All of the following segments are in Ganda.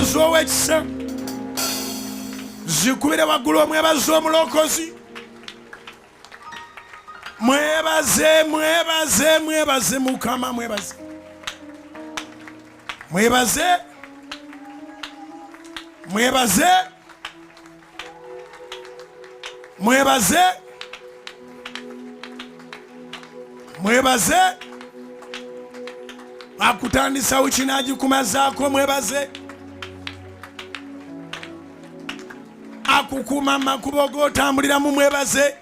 mwebaze ow'ekisa zikubire waggulu omwebaze omulokozi mwebaze Mukama mwebaze akutandisa wikinaji kumazaako mwebaze akukuma makubo g'otambuliramu mwebaze.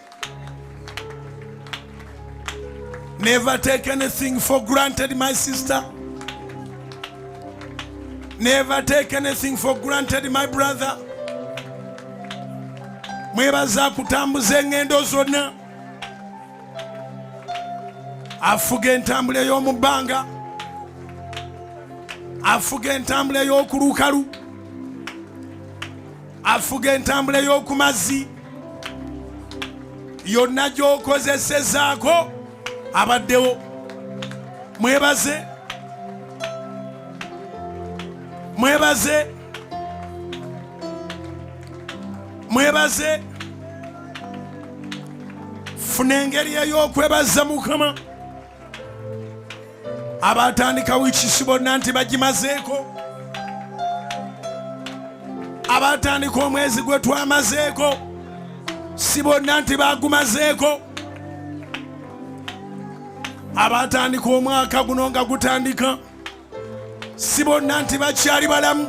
Never take anything for granted, my sister. Never take anything for granted, my brother. Mwebaza kutambuza engendo zonna. Afuga entambula ey'omu bbanga. Afuga entambula ey'okulukalu. Afuga entambula ey'oku mazzi. Yonna gy'okozesezaako abaddewo. Mwebaze funa engeri ey'okwebaza Mukama. Abatandika wiiki bonna nti bagimazeeko. Abatandika omwezi gwe twamazeeko si bonna nti bagumazeeko. Abatandika omwaka guno nga gutandika si bonna nti bakyali balamu.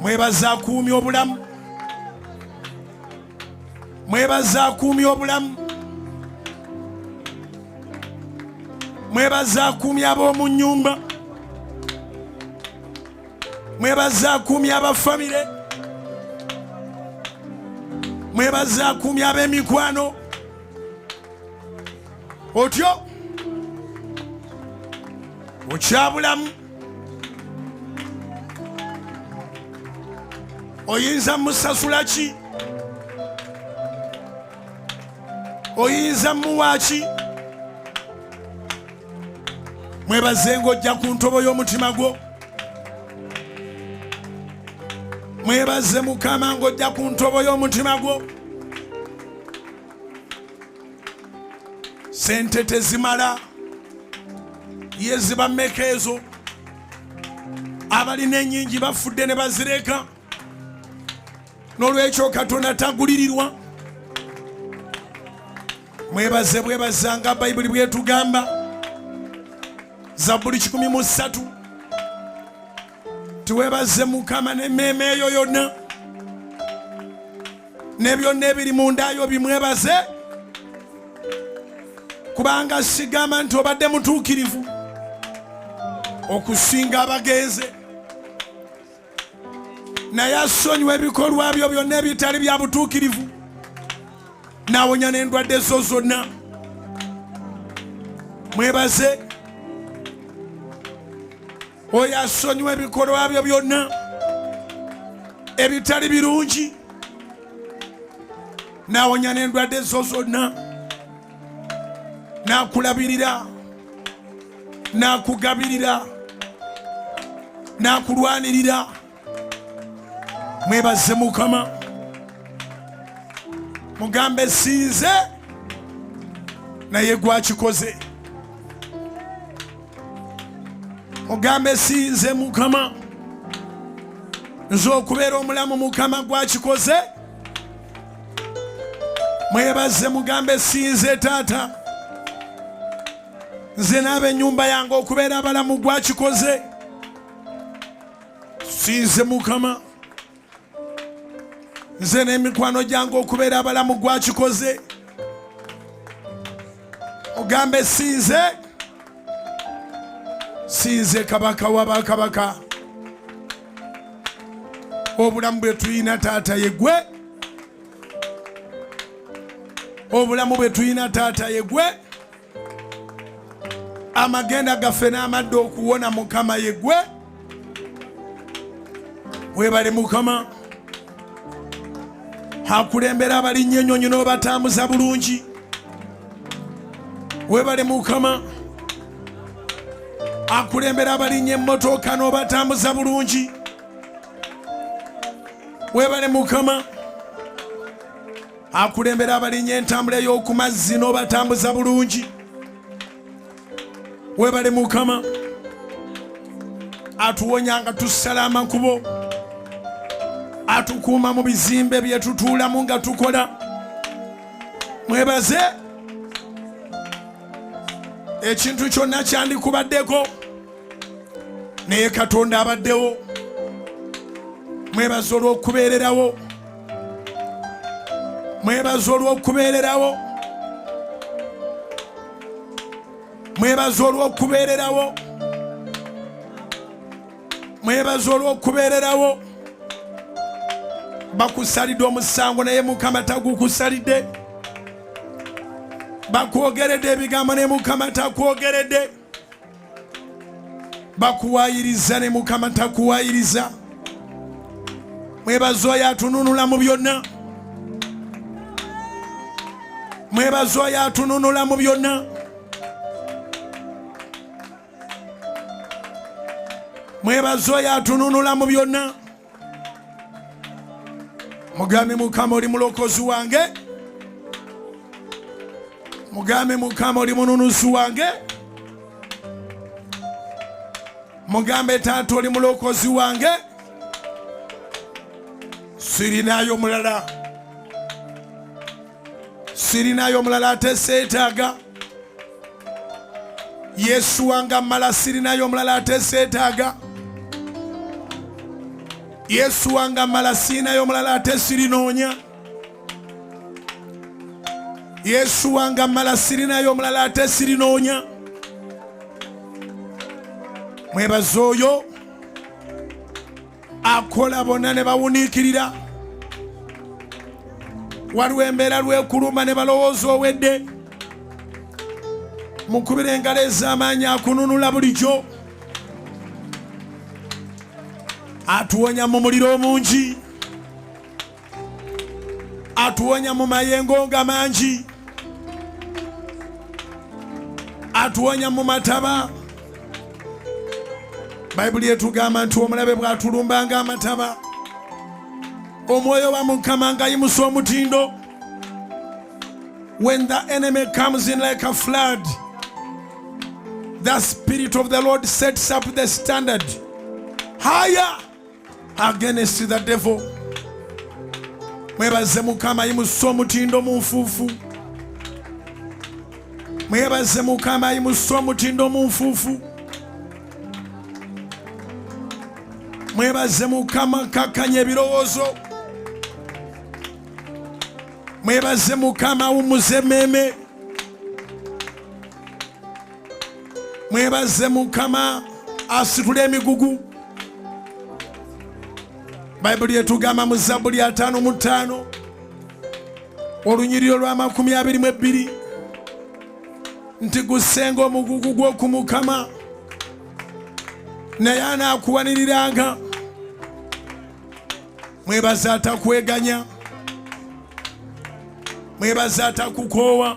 Mwebaze akuumya obulamu. Mwebaze akuumya obulamu. Mwebaze akuumya ab'omu nnyumba. Mwebaze akuumya abafamire. Mwebaze akuumya ab'emikwano. Otyo okyabulamu. Oyinza musasula ki? Oyinza muwa ki? Mwebaze ng'ojja ku ntobo y'omutima gwo. Mwebaze Mukama ng'ojja ku ntobo y'omutima gwo. Sente tezimala. Ye ziba mmeka ezo? Abalina ennyingi bafudde ne bazireka. N'olwekyo Katonda tagulirirwa. Mwebaze bwebazanga Bayibuli bwetugamba. Zabbuli 13. Tiwebaze Mukama n'emmeeme eyo yonna. Ne byonna ebiri munda yo bimwebaze. Kubanga sigamba nti obadde mutuukirivu okusinga abagenze. Naye asonyiwa ebikolwa byo byonna ebitali bya butuukirivu. N'awonya n'endwadde zo zonna. Mwebaze oyo asonyiwa ebikolwa byo byonna ebitali birungi. N'awonya n'endwadde zo zonna. N'akulabirira. N'akugabirira. N'akulwanirira. Mwebaze Mukama. Mugambe sinze naye gwakikoze. Mugambe sinze Mukama. Nze okubeera omulamu Mukama gwakikoze. Mwebaze mugambe sinze Taata. Nze n'ab'ennyumba yange okubeera abalamu gwakikoze. Sinze Mukama. Nze n'emikwano gyange okubeera abalamu gwakikoze. Mugambe sinze. Sinze Kabaka w'abakabaka. Obulamu bwe tuyina Taata ye gwe. Obulamu bwe tuyina Taata ye gwe. Amagenda gaffe n'amadde okuwona Mukama ye gwe. Weebale Mukama. Akulembera abalinnye ennyonyi n'obatambuza bulungi. Weebale Mukama. akulembera abalinnya emmotoka n'obatambuza bulungi. Webale Mukama. Akulembera abalinnya entambula ey'oku mazzi n'obatambuza bulungi. Webale Mukama. Atuwonya nga tusala amakubo. Atukuuma mu bizimbe bye tutuulamu nga tukola. Mwebaze. Ekintu kyonna kyandikubaddeko naye Katonda abaddewo. Mwebaze olw'okubeererawo. Mwebaze olw'okubeererawo. Mwebaze olw'okubeererawo. Mwebaze olw'okubeererawo. Bakusalidde omusango naye Mukama tagukusalidde. Bakwogeredde ebigambo ne Mukama takwogeredde. Bakuwaayiriza ne Mukama takuwaayiriza. Mwebaze oyo atununula mu byonna. Mwebaze oyo atununula mu byonna. Mwebaze oyo atununula mu byonna. Mugambe Mukama oli mulokozi wange. Mugambe Mukama oli mununuzi wange. Mugambe Taata oli mulokozi wange. Sirinayo mulala. Sirinayo mulala ate seetaaga. Yesu wange amala sirinayo mulala ate seetaaga. Yesu wange amala sirinayo mulala ate sirinoonya. Yesu wange amala sirinayo mulala ate sirinoonya. Mwebaze oyo akola bonna ne bawuniikirira. Waliwo embeera lwekuluma ne balowooza owedde. Mukubire engalo ez'amaanyi akununula bulijjo. Atuwonya mu muliro omungi. Atuwonya mu mayengo nga mangi. Atuwonya mu mataba. Bayibuli etugamba nti omulabe bw'atulumba ng'amataba, omwoyo wa Mukama ng'ayimusa omutindo. When the enemy comes in like a flood, the Spirit of the Lord sets up the standard higher against the devil. Mwebaze Mukama ayimusa omutindo mu nfuufu. Mwebaze Mukama ayimusa omutindo mu nfuufu. Mwebaze Mukama kakanya ebirowoozo. Mwebaze Mukama awummuza emmeeme. Mwebaze Mukama asitula emigugu. Bayibuli etugamba mu Zabbuli 55 olunyiriro lwa 22 nti gusenga omugugu gw'oku Mukama naye anaakuwaniriranga. Mwebaze atakweganya. Mwebaze atakukoowa.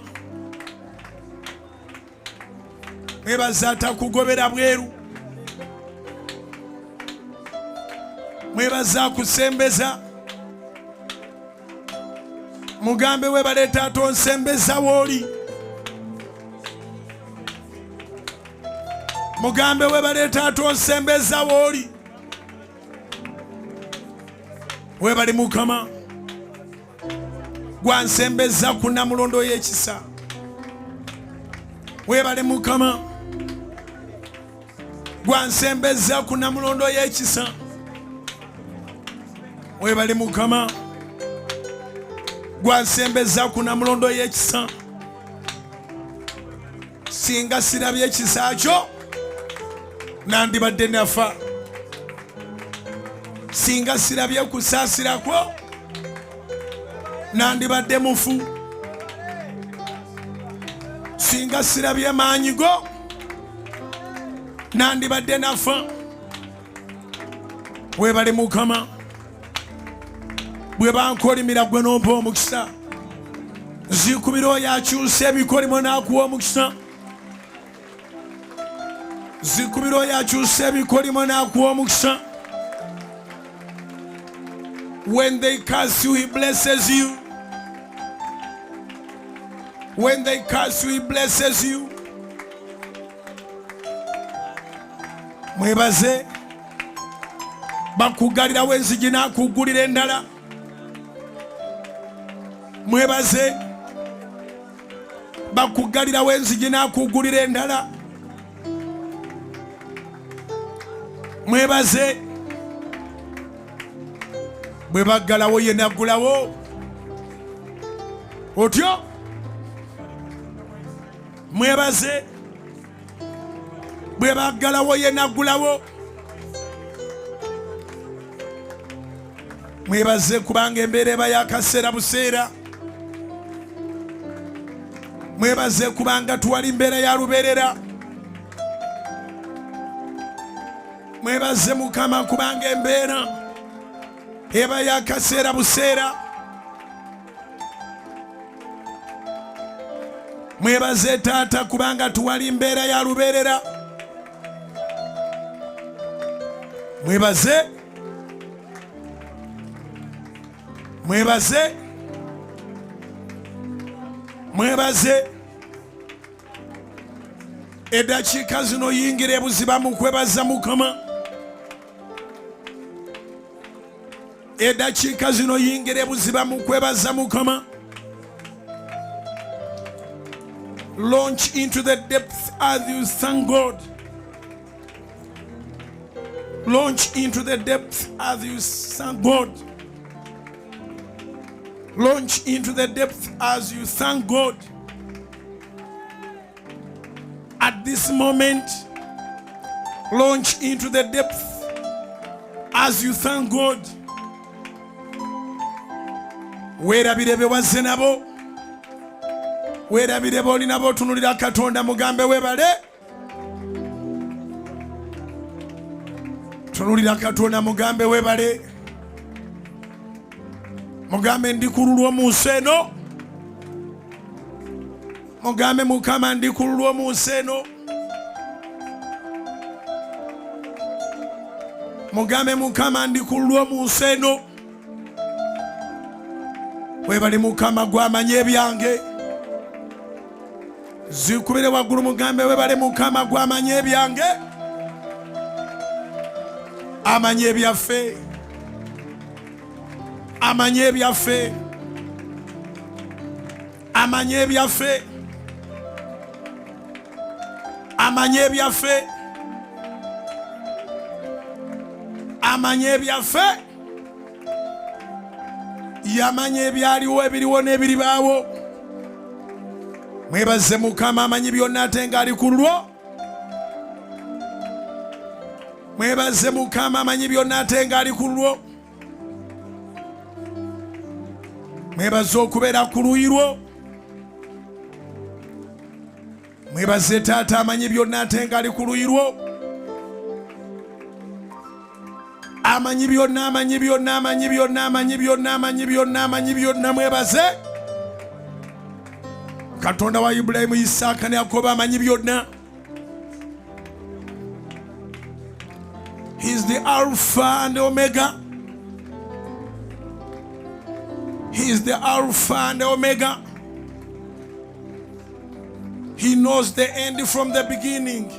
Mwebaze atakugobera bweru. Mwebaze akusembeza. Mugambe webale Taata onsembeza w'oli. Mugambe webale Taata onsembeza w'oli. Webale Mukama gwansembeza ku Namulondo y'ekisa. Webale Mukama gwansembeza ku Namulondo y'ekisa. Webale Mukama gwansembeza ku Namulondo y'ekisa. Singa sirabye ekisa kyo nandibadde nafa. Singa sirabye kusaasira kwo nandibadde mufu. Singa sirabye maanyi go nandibadde nafa. Webale Mukama bwe bankolimira gwe n'ompa omukisa. Nzikubira oyo akyusa ebikolimo n'akuwa omukisa. Zikubiro yakyusa ebikolimo n'akuwa omukisa. When they curse you, he blesses you. When they curse you, he blesses you. Mwebaze. Bakugalirawo enzigi n'akugulira endala. Mwebaze. Bakugalirawo enzigi n'akugulira endala. Mwebaze. Bwe baggalawo ye naggulawo. Otyo. Mwebaze. Bwe baggalawo ye naggulawo. Mwebaze kubanga embeera eba y'akaseera buseera. Mwebaze kubanga tuwali mbeera ya lubeerera. Mwebaze Mukama kubanga embeera eba y'akaseera buseera. Mwebaze Taata kubanga tuwali mbeera ya lubeerera. Mwebaze. Mwebaze. Mwebaze. Eddakiika zino yingira ebuziba mu kwebaza Mukama. Eddakiika zino yingira ebuziba mu kwebaza Mukama. Launch into the depth as you thank God. Launch into the depth as you thank God. Launch into the depth as you thank God. At this moment, launch into the depth as you thank God. Weerabire be wazze nabo. Weerabire b'oli nabo otunulira Katonda mugambe weebale. Tunulira Katonda mugambe weebale. Mugambe ndi ku lulwo mu nsi eno. Mugambe Mukama ndi ku lulwo mu nsi eno. Mugambe Mukama ndi ku lulwo mu nsi eno. Weebale Mukama gw'amanya ebyange. Zikubire waggulu mugambe weebale Mukama gw'amanya ebyange. Amanya ebyaffe. Amanya ebyaffe. Amanya ebyaffe. Amanya ebyaffe. Amanya ebyaffe. Yamanya ebyaliwo ebiriwo n'ebiribaawo. Mwebaze Mukama amanyi byonna ate ng'ali ku lulwo. Mwebaze Mukama amanyi byonna ate ng'ali ku lulwo. Mwebaze okubeera ku luuyi lwo. Mwebaze Taata amanyi byonna ate ng'ali ku luuyi lwo. Amanyi byonna, amanyi byonna, amanyi byonna, amanyi byonna, amanyi byonna, amanyi byonna. Mwebaze Katonda wa Ibulayimu, Isaaka ne Yakobo amanyi byonna. He is the Alpha and the Omega. He is the Alpha and the Omega. He knows the end from the beginning.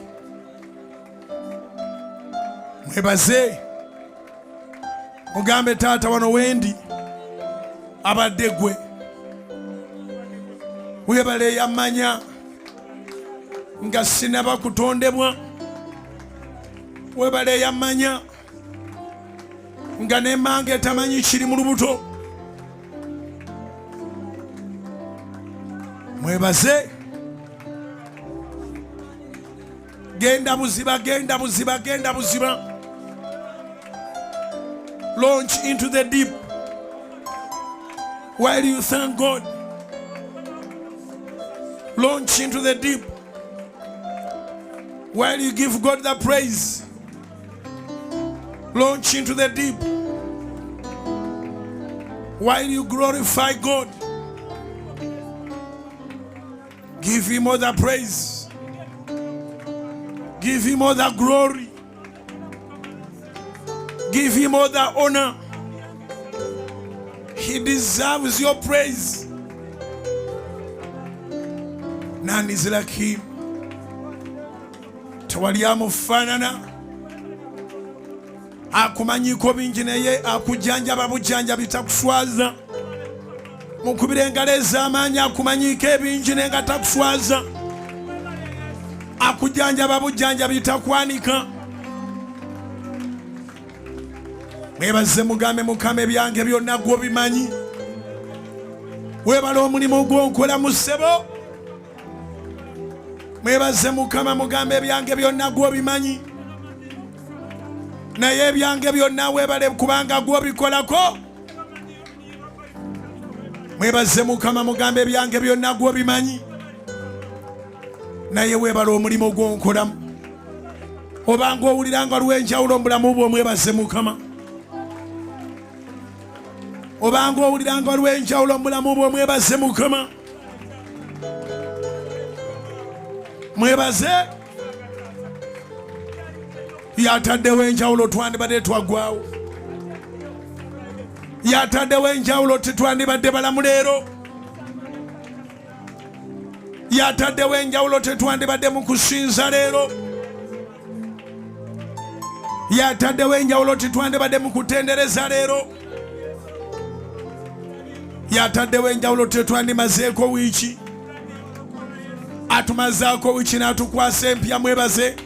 Mwebaze mugambe Taata wano wendi abadde gwe. Weebale yamanya nga sinaba kutondebwa. Weebale yamanya nga n'emmange tamanyi kiri mu lubuto. Mwebaze. Genda buziba, genda buziba, genda buziba. Launch into the deep while you thank God. Launch into the deep while you give God the praise. Launch into the deep while you glorify God. Give Him all the praise. Give him all the glory. Give him all the honor. He deserves your praise. None is like him. Tewali amufaanana. Akumanyiko bingi naye akujanjaba bujanjabi takuswaza. Mukubira engalo ez'amaanyi akumanyiko ebingi naye nga takuswaza. Akujanjaba bujanjabi takwanika. Mwebaze mugambe Mukama ebyange byonna gwe obimanyi. Weebala omulimu gw'onkola mu ssebo. Mwebaze Mukama mugambe ebyange byonna gwe obimanyi. Naye ebyange byonna weebale kubanga gwe obikolako. Mwebaze Mukama mugambe ebyange byonna gwe obimanyi. Naye weebala omulimu gw'onkolamu. Obanga owuliranga lw'enjawulo mu bulamu bwo mwebaze Mukama. Obanga owuliranga lw'enjawulo mu bulamu bwo mwebaze Mukama. Mwebaze. Yataddewo enjawulo twandibadde twaggwaawo. Yataddewo enjawulo tetwandibadde balamu leero. Yataddewo enjawulo tetwandibadde mu kusinza leero. Yataddewo enjawulo tetwandibadde mu kutendereza leero. Yataddewo enjawulo tetwandimazeeko wiiki. Atumazaako wiiki n'atukwasa empya mwebaze.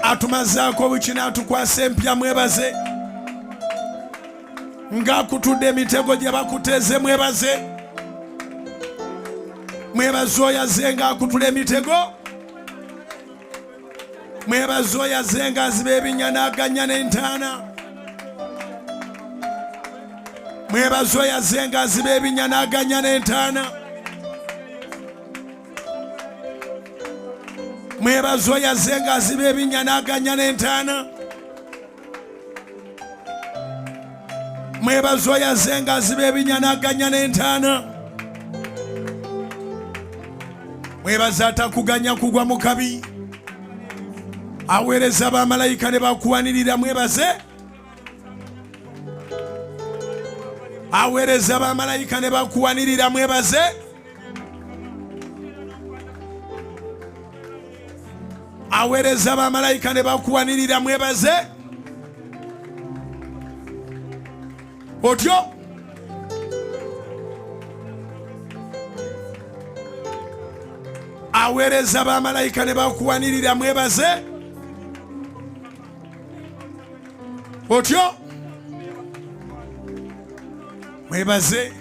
Atumazaako wiiki n'atukwasa empya mwebaze. Ng'akutudde emitego gye bakuteze mwebaze. Mwebaze oyaze ng'akutula emitego. Mwebaze oyaze ng'aziba ebinnya n'aganya n'entaana. Mwebaze oyaze ng'aziba ebinnya n'aganya n'entaana. Mwebaze oyaze ng'aziba ebinnya n'aganya n'entaana. Mwebaze oyaze ng'aziba ebinnya n'aganya n'entaana. Mwebaze atakuganya kugwa mu kabi. Aweereza bamalayika ne bakuwanirira mwebaze. Aweereza bamalayika ne bakuwanirira mwebaze. Aweereza bamalayika ne bakuwanirira mwebaze. Otyo aweereza bamalayika ne bakuwanirira mwebaze. Otyo mwebaze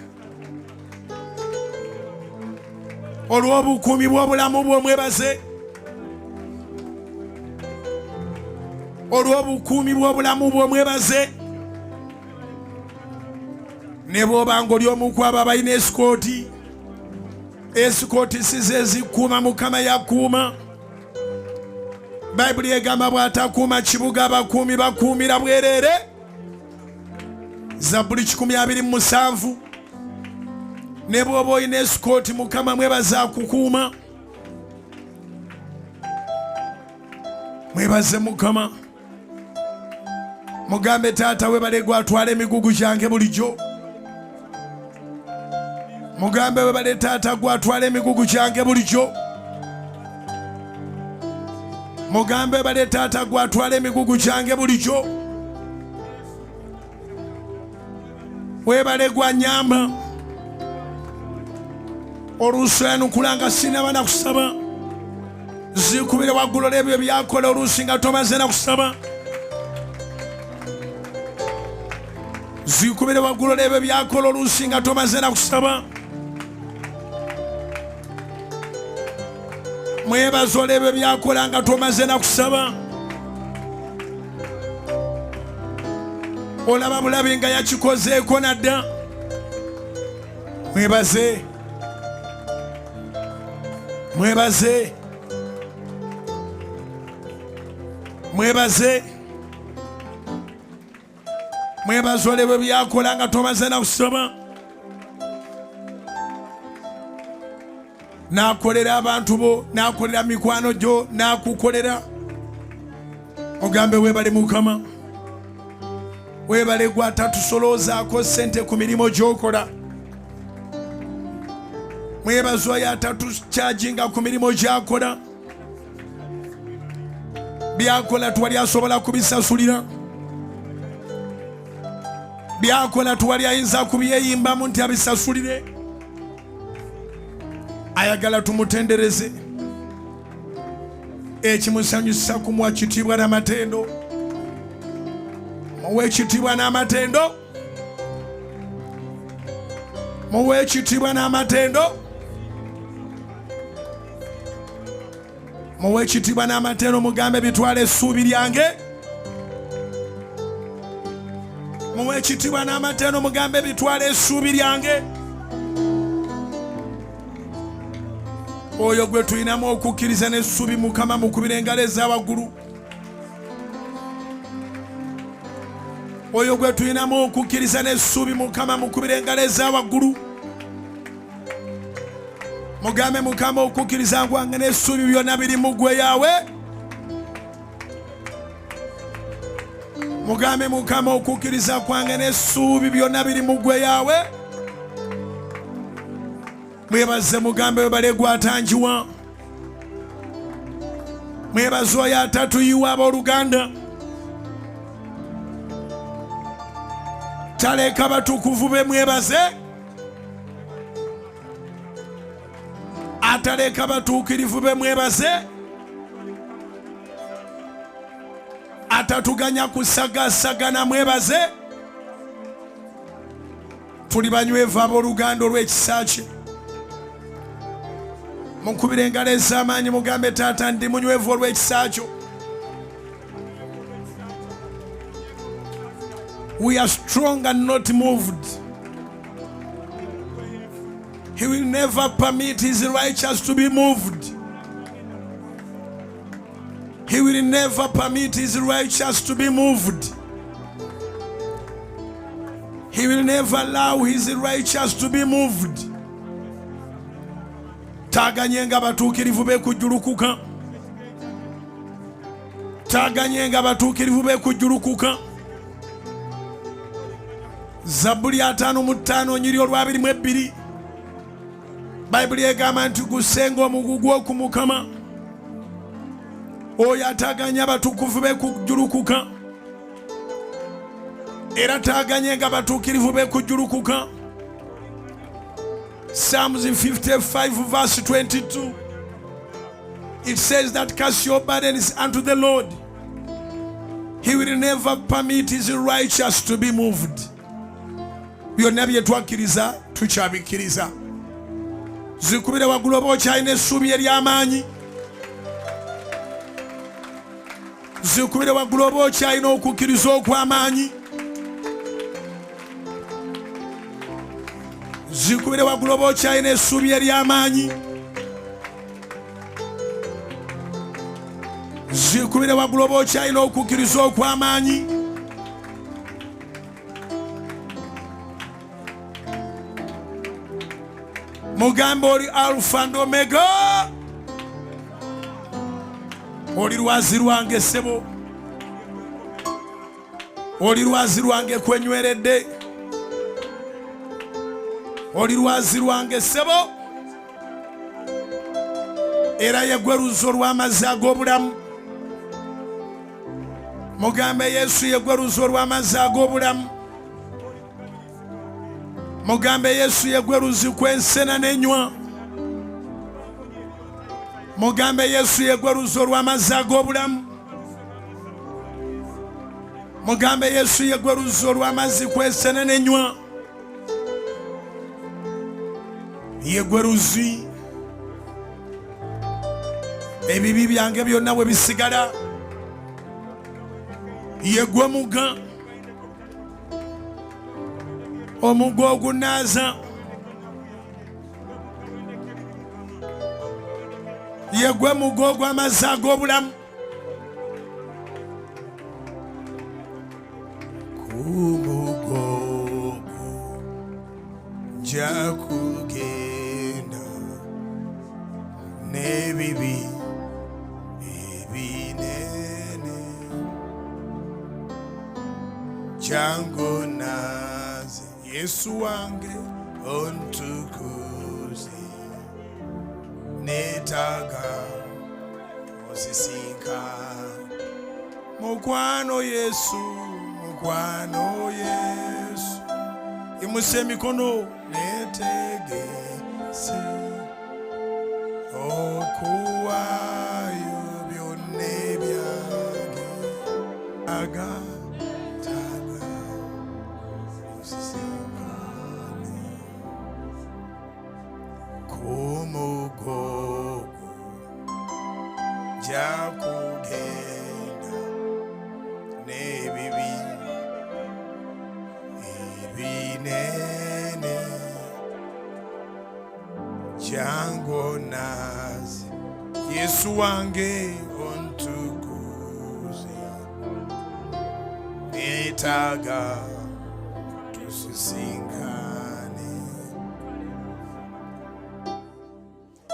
olw'obukuumi bw'obulamu bwo mwebaze. Olw'obukuumi bw'obulamu bwo mwebaze. Ne bw'obanga oli omu ku abo abalina esikooti. Esikooti si ze zikuuma Mukama yakuuma. Bayibuli egamba bw'atakuuma kibuga abakuumi bakuumira bwereere. Zabbuli 127. Ne bw'oba olina esikooti Mukama mwebaze akukuuma. Mwebaze Mukama. Mugambe taata webale gwatwala emigugu gyange bulijjo. Mugambe webale taata gwatwala emigugu gyange bulijjo. Mugambe webale taata gwatwala emigugu gyange bulijjo. Webale gwanyamba. Oluusi oyanukula nga sinaba na kusaba. Zikubire waggulu olw'ebyo byakola oluusi nga tomaze na kusaba. Zikubire waggulu olw'ebyo byakola oluusi nga tomaze na kusaba. Mwebaze olw'ebyo byakola nga tomaze na kusaba. Olaba bulabi nga yakikozeeko nadda. Mwebaze. Mwebaze. Mwebaze. Mwebaze olw'ebyo byakola nga tomaze na kusaba. n'akolera abantu bo, n'akolera mikwano gyo, n'akukolera. Ogambe weebale Mukama, weebale gwe atatusoloozaako ssente ku mirimu gy'okola. Mwebaze oyo atatucyaginga ku mirimu gy'akola. Byakola twali asobola kubisasulira, byakola twali ayinza kubyeyimbamu nti abisasulire. Ayagala tumutendereze, ekimusanyusa kumuwa kitiibwa n'amatendo. Muwe ekitiibwa n'amatendo, muwe ekitiibwa n'amatendo, muwe ekitiibwa n'amatendo. Mugambe bitwala essuubi lyange, muwe ekitiibwa n'amatendo. Mugambe bitwala essuubi lyange. Oyo gwe tulinamu okukkiriza n'essuubi, Mukama mukubira engalo ez'awaggulu. Oyo gwe tulinamu okukkiriza n'essuubi, Mukama mukubira engalo ez'awaggulu. Mugambe Mukama okukkiriza kwange n'essuubi byonna biri mu ggwe Yahwe. Mugambe Mukama okukkiriza kwange n'essuubi byonna biri mu ggwe Yahwe. Mwebaze mugambe webale gwe atangiwa. Mwebaze oyo atatuyiwa abooluganda. Taleka batukuvu be mwebaze. Ataleka batuukirivu be mwebaze. Atatuganya kusagasagana mwebaze. Tuli banywevu abooluganda olw'ekisa kye. Mukubire engalo ez'amaanyi mugambe Taata ndi munywevu olw'ekisa kyo. We are strong and not moved. He will never permit his righteous to be moved. He will never permit his righteous to be moved. He will never allow his righteous to be moved. Taganyenga batuukirivu be kujjulukuka. Taganyenga batuukirivu be kujjulukuka. Zabbuli 55 nnyiri olw'22. Bayibuli egamba nti gusenga omugugu oku Mukama. Oyo ataganya batukuvu be kujjulukuka. Era taganyenga batuukirivu be kujjulukuka. Psalms 55 verse 22. It says that cast your burdens unto the Lord. He will never permit his righteous to be moved. Byonna bye twakkiriza tukyabikkiriza. Zikubire waggulu oba okyalina essuubi ery'amaanyi. Zikubire waggulu oba okyalina okukkiriza okw'amaanyi. Zikubire waggulu oba okyalina essuubi ery'amaanyi. Zikubire waggulu oba okyalina okukkiriza okw'amaanyi. Mugambe oli Alpha and Omega. Oli lwazi lwange ssebo. Oli lwazi lwange kwenyweredde. Oli lwazi lwange ssebo. Era ye gwe luzzo lw'amazzi ag'obulamu. Mugambe Yesu ye gwe luzzo lw'amazzi ag'obulamu. Mugambe Yesu ye gwe luzzi kw'ensena n'enywa. Mugambe Yesu ye gwe luzzo lw'amazzi ag'obulamu. Mugambe Yesu ye gwe luzzo lw'amazzi kw'ensena n'enywa. Ye gwe luzzi. Ebibi byange byonna bwe bisigala. Ye gwe mugga. Omugga ogunaaza. Ye gwe mugga ogw'amazzi ag'obulamu. Ku mugga ogwo nja kugenda ebibi ebinene jangu naze Yesu wange ontukuze netaga osisinka mukwano Yesu imuse emikono netegese okuwayo byonna ebyange agataga osisinkane kumugogo jakugenda n'ebibi ebinene jangu naze Yesu wange ontukuze netaga tusisinkane.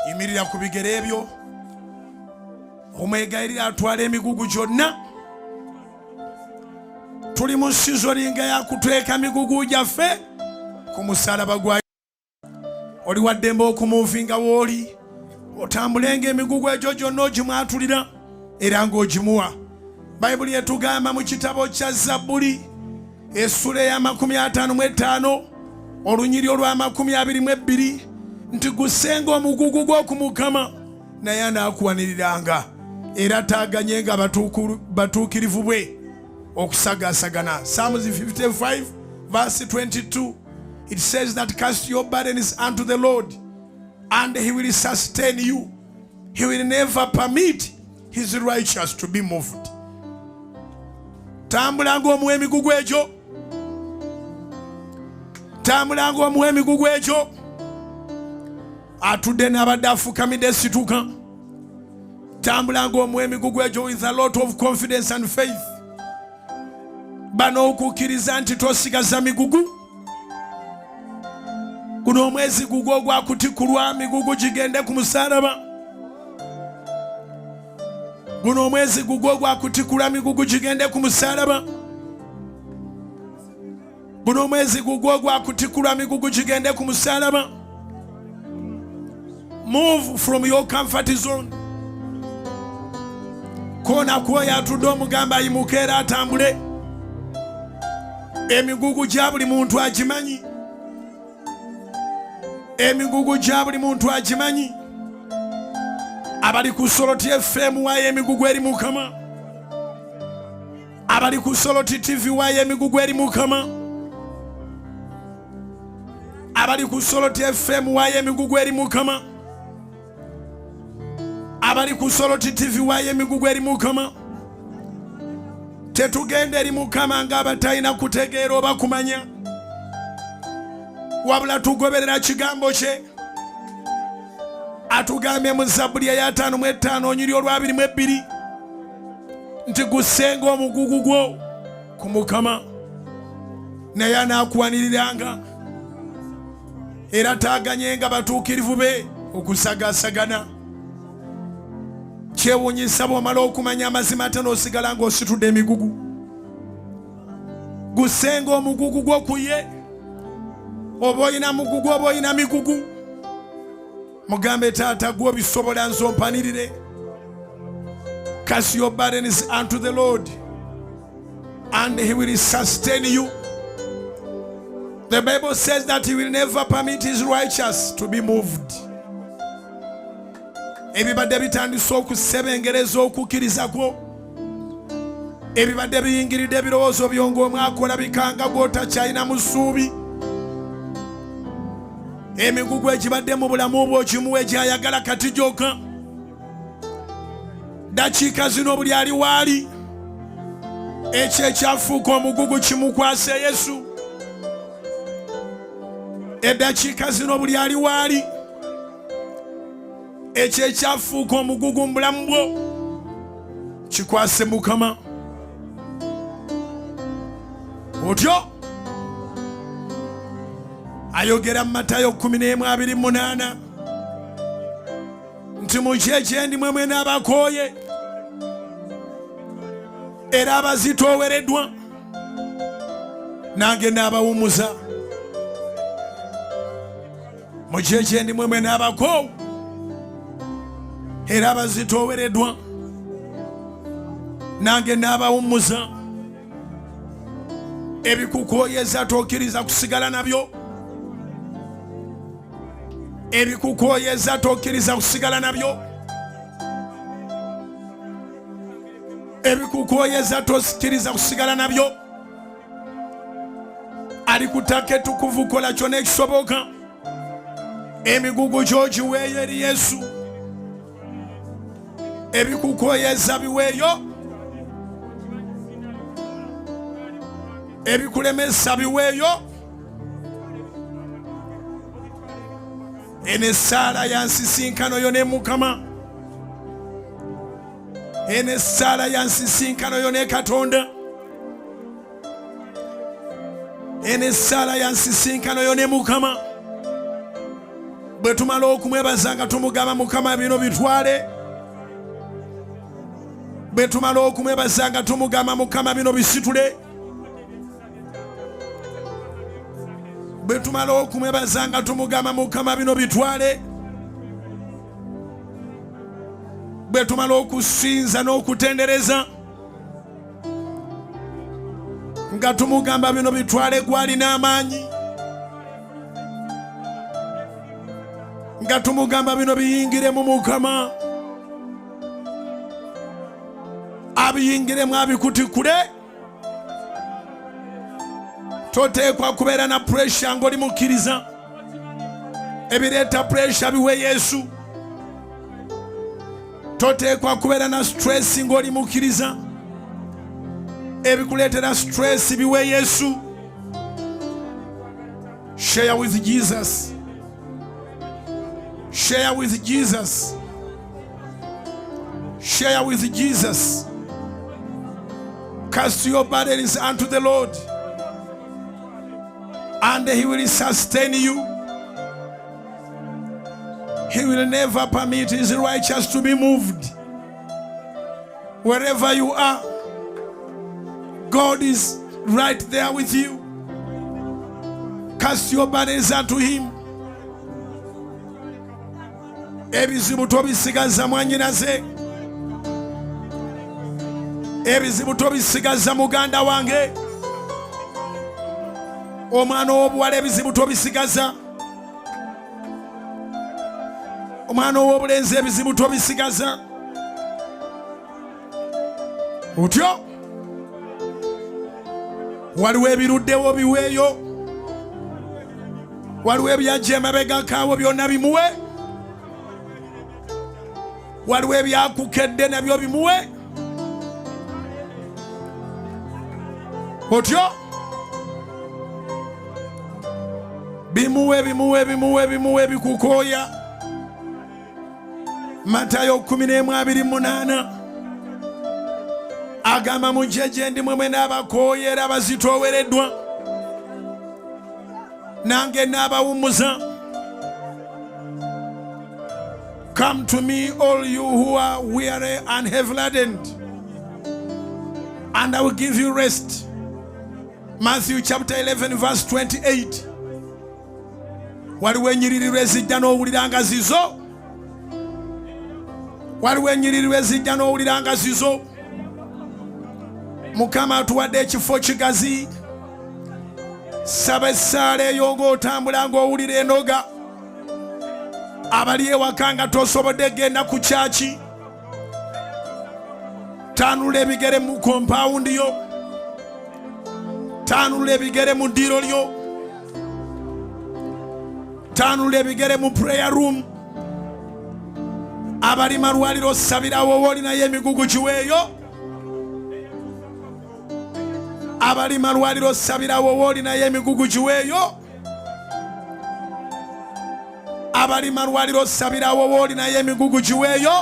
Yimirira ku bigere ebyo omwegayirira atwala emigugu gyonna. Tuli mu sizoninga ya kutweka migugu gyaffe ku musalaba gwa oli waddembe okumuvinga wooli otambulenga emigugu egyo gyonna ogimwatulira era ng'ogimuwa. Bayibuli etugamba mu kitabo kya Zabbuli essula ya 55 olunyiri olwa 22 nti gusenga omugugu gw'okumukama naye anaakuwaniriranga era taaganyenga batuukirivu bwe okusagasagana. Psalms 55 verse 22, it says that cast your burdens unto the Lord and he will sustain you. He will never permit his righteous to be moved. Tambulanga omuwa emigugu egyo, tambulanga omuwa emigugu egyo. Atudde n'abadde afukamidde situka. Tambulanga omuwa emigugu egyo with a lot of confidence and faith. Bano okukkiriza nti tosigaza migugu. Guno omwezi gugwo ogwakutikulwa migugu gigende ku musalaba. Guno omwezi gugwo ogwakutikulwa migugu gigende ku musalaba. Guno omwezi gugwo ogwakutikulwa migugu gigende ku musalaba. Move from your comfort zone. Kona kwoyo atudde omugamba ayimuka era atambule. Emigugu gya buli muntu agimanyi. Emigugu gya buli muntu agimanyi. Abali ku Soloti FM wayo emigugu eri Mukama. Abali ku Soloti TV wayo emigugu eri Mukama. Abali ku Soloti FM wayo emigugu eri Mukama. Abali ku Soloti TV wayo emigugu eri Mukama. Tetugenda eri Mukama ng'abatalina kutegeera oba kumanya, wabula tugoberera kigambo kye. Atugambye mu Zabbuli ya 55 onyiri olwa 22 nti gusenga omugugu gwo ku Mukama naye anaakuwaniriranga era taaganyenga batuukirivu be okusagasagana. Kyewuunyisa bw'omala okumanya amazima ate n'osigala ng'ositudde emigugu. Gusenga omugugu gwo ku ye. Oba oyina mugugu oba oyina migugu, mugambe taata gwe obisobola nze ompanirire. Cast your burdens unto the Lord and he will sustain you. The Bible says that he will never permit his righteous to be moved. Ebibadde bitandise okusebengereza okukkiriza kwo. Ebibadde biyingiridde ebirowoozo by'omwakola bikanga gw'otakyalina mu ssuubi. Emigugu egibadde mu bulamu bwo ogimuwa egyayagala kati gyokka. Dakiika zino buli ali waali ekyo ekyafuuka omugugu kimukwase Yesu. Eddakiika zino buli ali waali ekyo ekyafuuka omugugu mu bulamu bwo kikwase Mukama. Otyo ayogera mu Matayo 11:28 nti mukyekye ndi mwe mwene abakooye era abazitoowereddwa nange n'abawummuza. Mukyekye ndi mwe mwene abakoowe era abazitoowereddwa nange n'abawummuza. Ebikukooyeza tokkiriza kusigala nabyo. Ebikukooyeza tokkiriza kusigala nabyo. Ebikukooyeza tokkiriza kusigala nabyo. Alikutaka etukuvu kola kyonna ekisoboka. Emigugu gyo giweeyo eri Yesu. Ebikukooyeza biweeyo. Ebikulemesa biweeyo. Eno essaala ya nsisinkano yo ne Mukama. Eno essaala ya nsisinkano yo ne Katonda. Eno essaala ya nsisinkano yo ne Mukama. Bwe tumala okumwebaza nga tumugamba Mukama bino bitwale. Bwe tumala okumwebaza nga tumugamba Mukama bino bisitule. Bwe tumala okumwebaza nga tumugamba Mukama bino bitwale. Bwe tumala okusinza n'okutendereza nga tumugamba bino bitwale gw'alina amaanyi. Nga tumugamba bino biyingire mu Mukama. Abiyingiremu abikutikule. Toteekwa kubeera na pressure ng'oli mukkiriza. Ebireeta pressure biwe Yesu. Toteekwa kubeera na stress ng'oli mukkiriza. Ebikuleetera stress biwe Yesu. Share with Jesus. Share with Jesus. Share with Jesus. Cast your burdens unto the Lord, and He will sustain you. He will never permit His righteous to be moved. Wherever you are, God is right there with you. Cast your burdens unto Him. Ebizibu tobisigaza mwanyinaze. Ebizibu tobisigaza muganda wange. Omwana w'obuwala ebizibu tobisigaza. Omwana w'obulenzi ebizibu tobisigaza. Otyo waliwo ebiruddewo biweeyo. Waliwo ebyajja emabega kaawo byonna bimuwe. Waliwo ebyakukedde nabyo bimuwe. Otyo bimuwe bimuwe bimuwe bimuwe bikukooya. Matayo 11:28 agamba mujje gye ndi mmwe n'abakooye era abazitoowereddwa nange n'abawummuza. Come to me, all you who are weary and heavy laden, and I will give you rest. Matthew chapter 11:28. Waliwo ennyiriri ezijja n'owulira nga zizo. Waliwo ennyiriri ezijja n'owulira nga zizo. Mukama atuwadde ekifo kigazi. Saba essaala eyo ng'otambula ng'owulira enoga. Abali ewaka nga tosobodde genda ku kyaki. Taanula ebigere mu kompawundi yo. Taanula ebigere mu ddiiro lyo. Taanula ebigere mu prayer room. Abali malwaliro sabirawo w'olinayo emigugu giweeyo. Abali malwaliro sabirawo w'olinayo emigugu giweeyo. Abali malwaliro sabirawo w'olinayo emigugu giweeyo.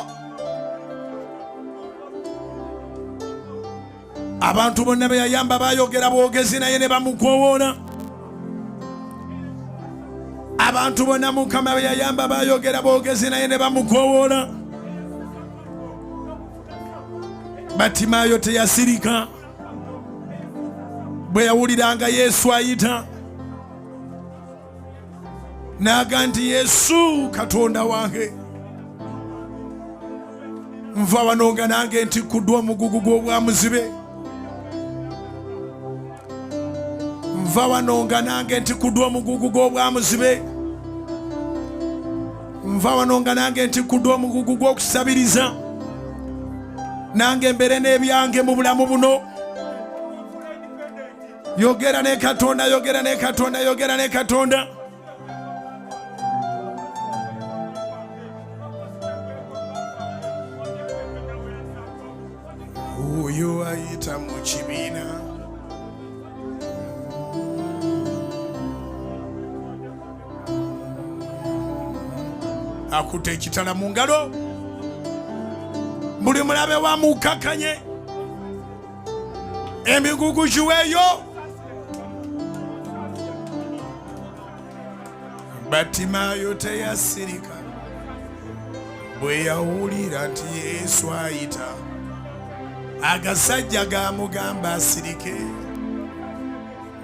Abantu bonna be yayamba bayogera bwogezi naye ne bamukoowoola. abantu bonna Mukama be yayamba bayogera boogezi naye ne bamukowoola. Batimaayo teyasirika bwe yawuliranga Yesu ayita, n'aga nti Yesu Katonda wange, nva wano nga nange ntikuddwa omugugu gw'obwamuzibe. Nva wano nga nange ntikuddwa omugugu gw'obwamuzibe. Nva wano nga nange ntikuddwa omugugu gw'okusabiriza. Nange mbere n'ebyange mu bulamu buno. Yogera ne Katonda, yogera ne Katonda, yogera ne Katonda. Oyo ayita mu kibiina. Akutte ekitala mu ngalo. Buli mulabe wamukakanye. Emigugu giweeyo. Batimaayo teyasirika bwe yawulira nti Yesu ayita. Agasajja gamugamba asirike.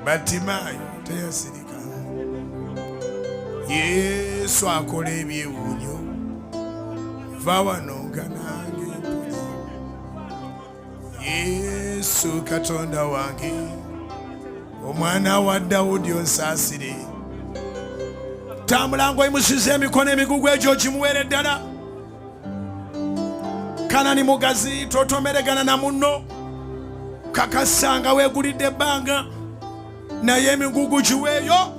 Batimaayo teyasirika. Yesu akola ebyewuunyo. Va wano nga nange mpulira. Yesu Katonda wange, omwana wa Dawudi onsaasire. Tambula ng'oyimusiza emikono emigugu egyo gimuweere ddala. Kanani mugazi, totomeregana na munno. Kakasa nga weegulidde ebbanga, naye emigugu giweeyo.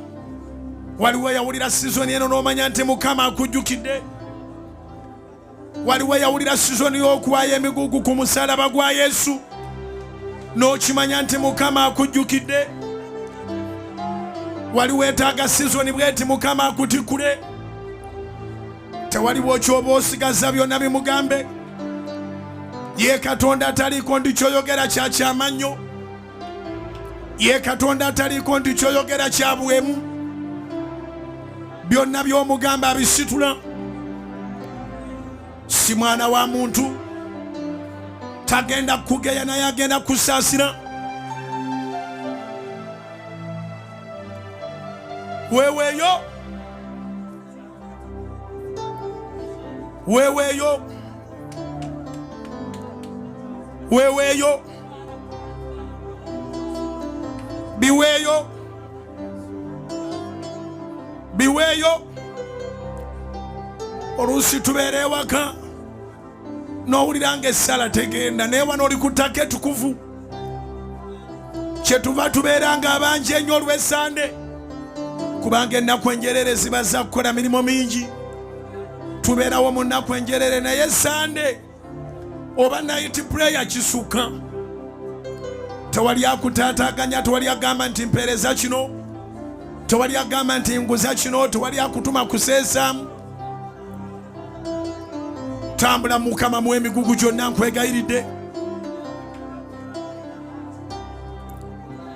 Waliwo yawulira sizoni eno n'omanya nti Mukama akujjukidde. Waliwo yawulira sizoni y'okuwaayo emigugu ku musalaba gwa Yesu, n'okimanya nti Mukama akujjukidde. Waliwo weetaaga sizoni bw'eti Mukama akutikule. Tewaliwo ky'oba osigaza, byonna bimugambe. Ye Katonda ataliiko ndi kyoyogera kya kyamannyo. Ye Katonda ataliiko ndi kyoyogera kya buwemu. Byonna by'omugamba abisitula. Si mwana wa muntu. Tagenda kugeya naye agenda kusaasira. Weweeyo. Weweeyo. Weweeyo. Biweeyo. Biweeyo. Oluusi tubeera ewaka n'owulira ng'essala tegenda, naye wano oli ku ttaka ettukuvu. Kyetuva tubeera ng'abangi ennyo olw'Essande, kubanga ennaku enjerere ziba za kukola mirimu mingi. Tubeerawo mu nnaku enjerere, naye Essande oba night prayer kisukka. Tewali akutaataaganya, tewali agamba nti mpeereza kino, tewali agamba nti nguza kino, tewali akutuma kuseesaamu. Tambula Mukama mu emigugu gyonna nkwegayiridde.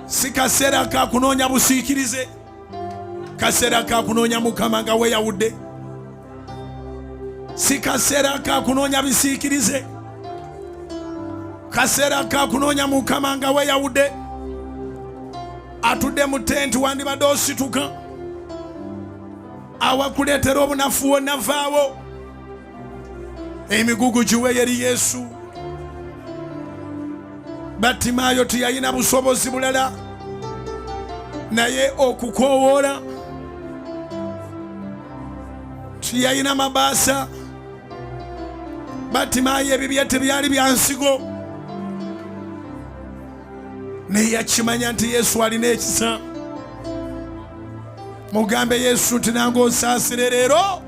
Si kaseera ka kunoonya busiikirize, kaseera ka kunoonya Mukama nga weeyawudde. Si kaseera ka kunoonya bisiikirize, kaseera ka kunoonya Mukama nga weeyawudde. Atudde mu tenti wandibadde osituka, awakuleetera obunafu wonna vaawo. Emigugu giweeyo eri Yesu. Batimaayo tiyalina busobozi bulala naye okukoowoola. Tiyalina mabaasa. Batimaayo ebibye tebyali bya nsigo, naye yakimanya nti Yesu alina ekisa. Mugambe Yesu nti nange onsaasire leero.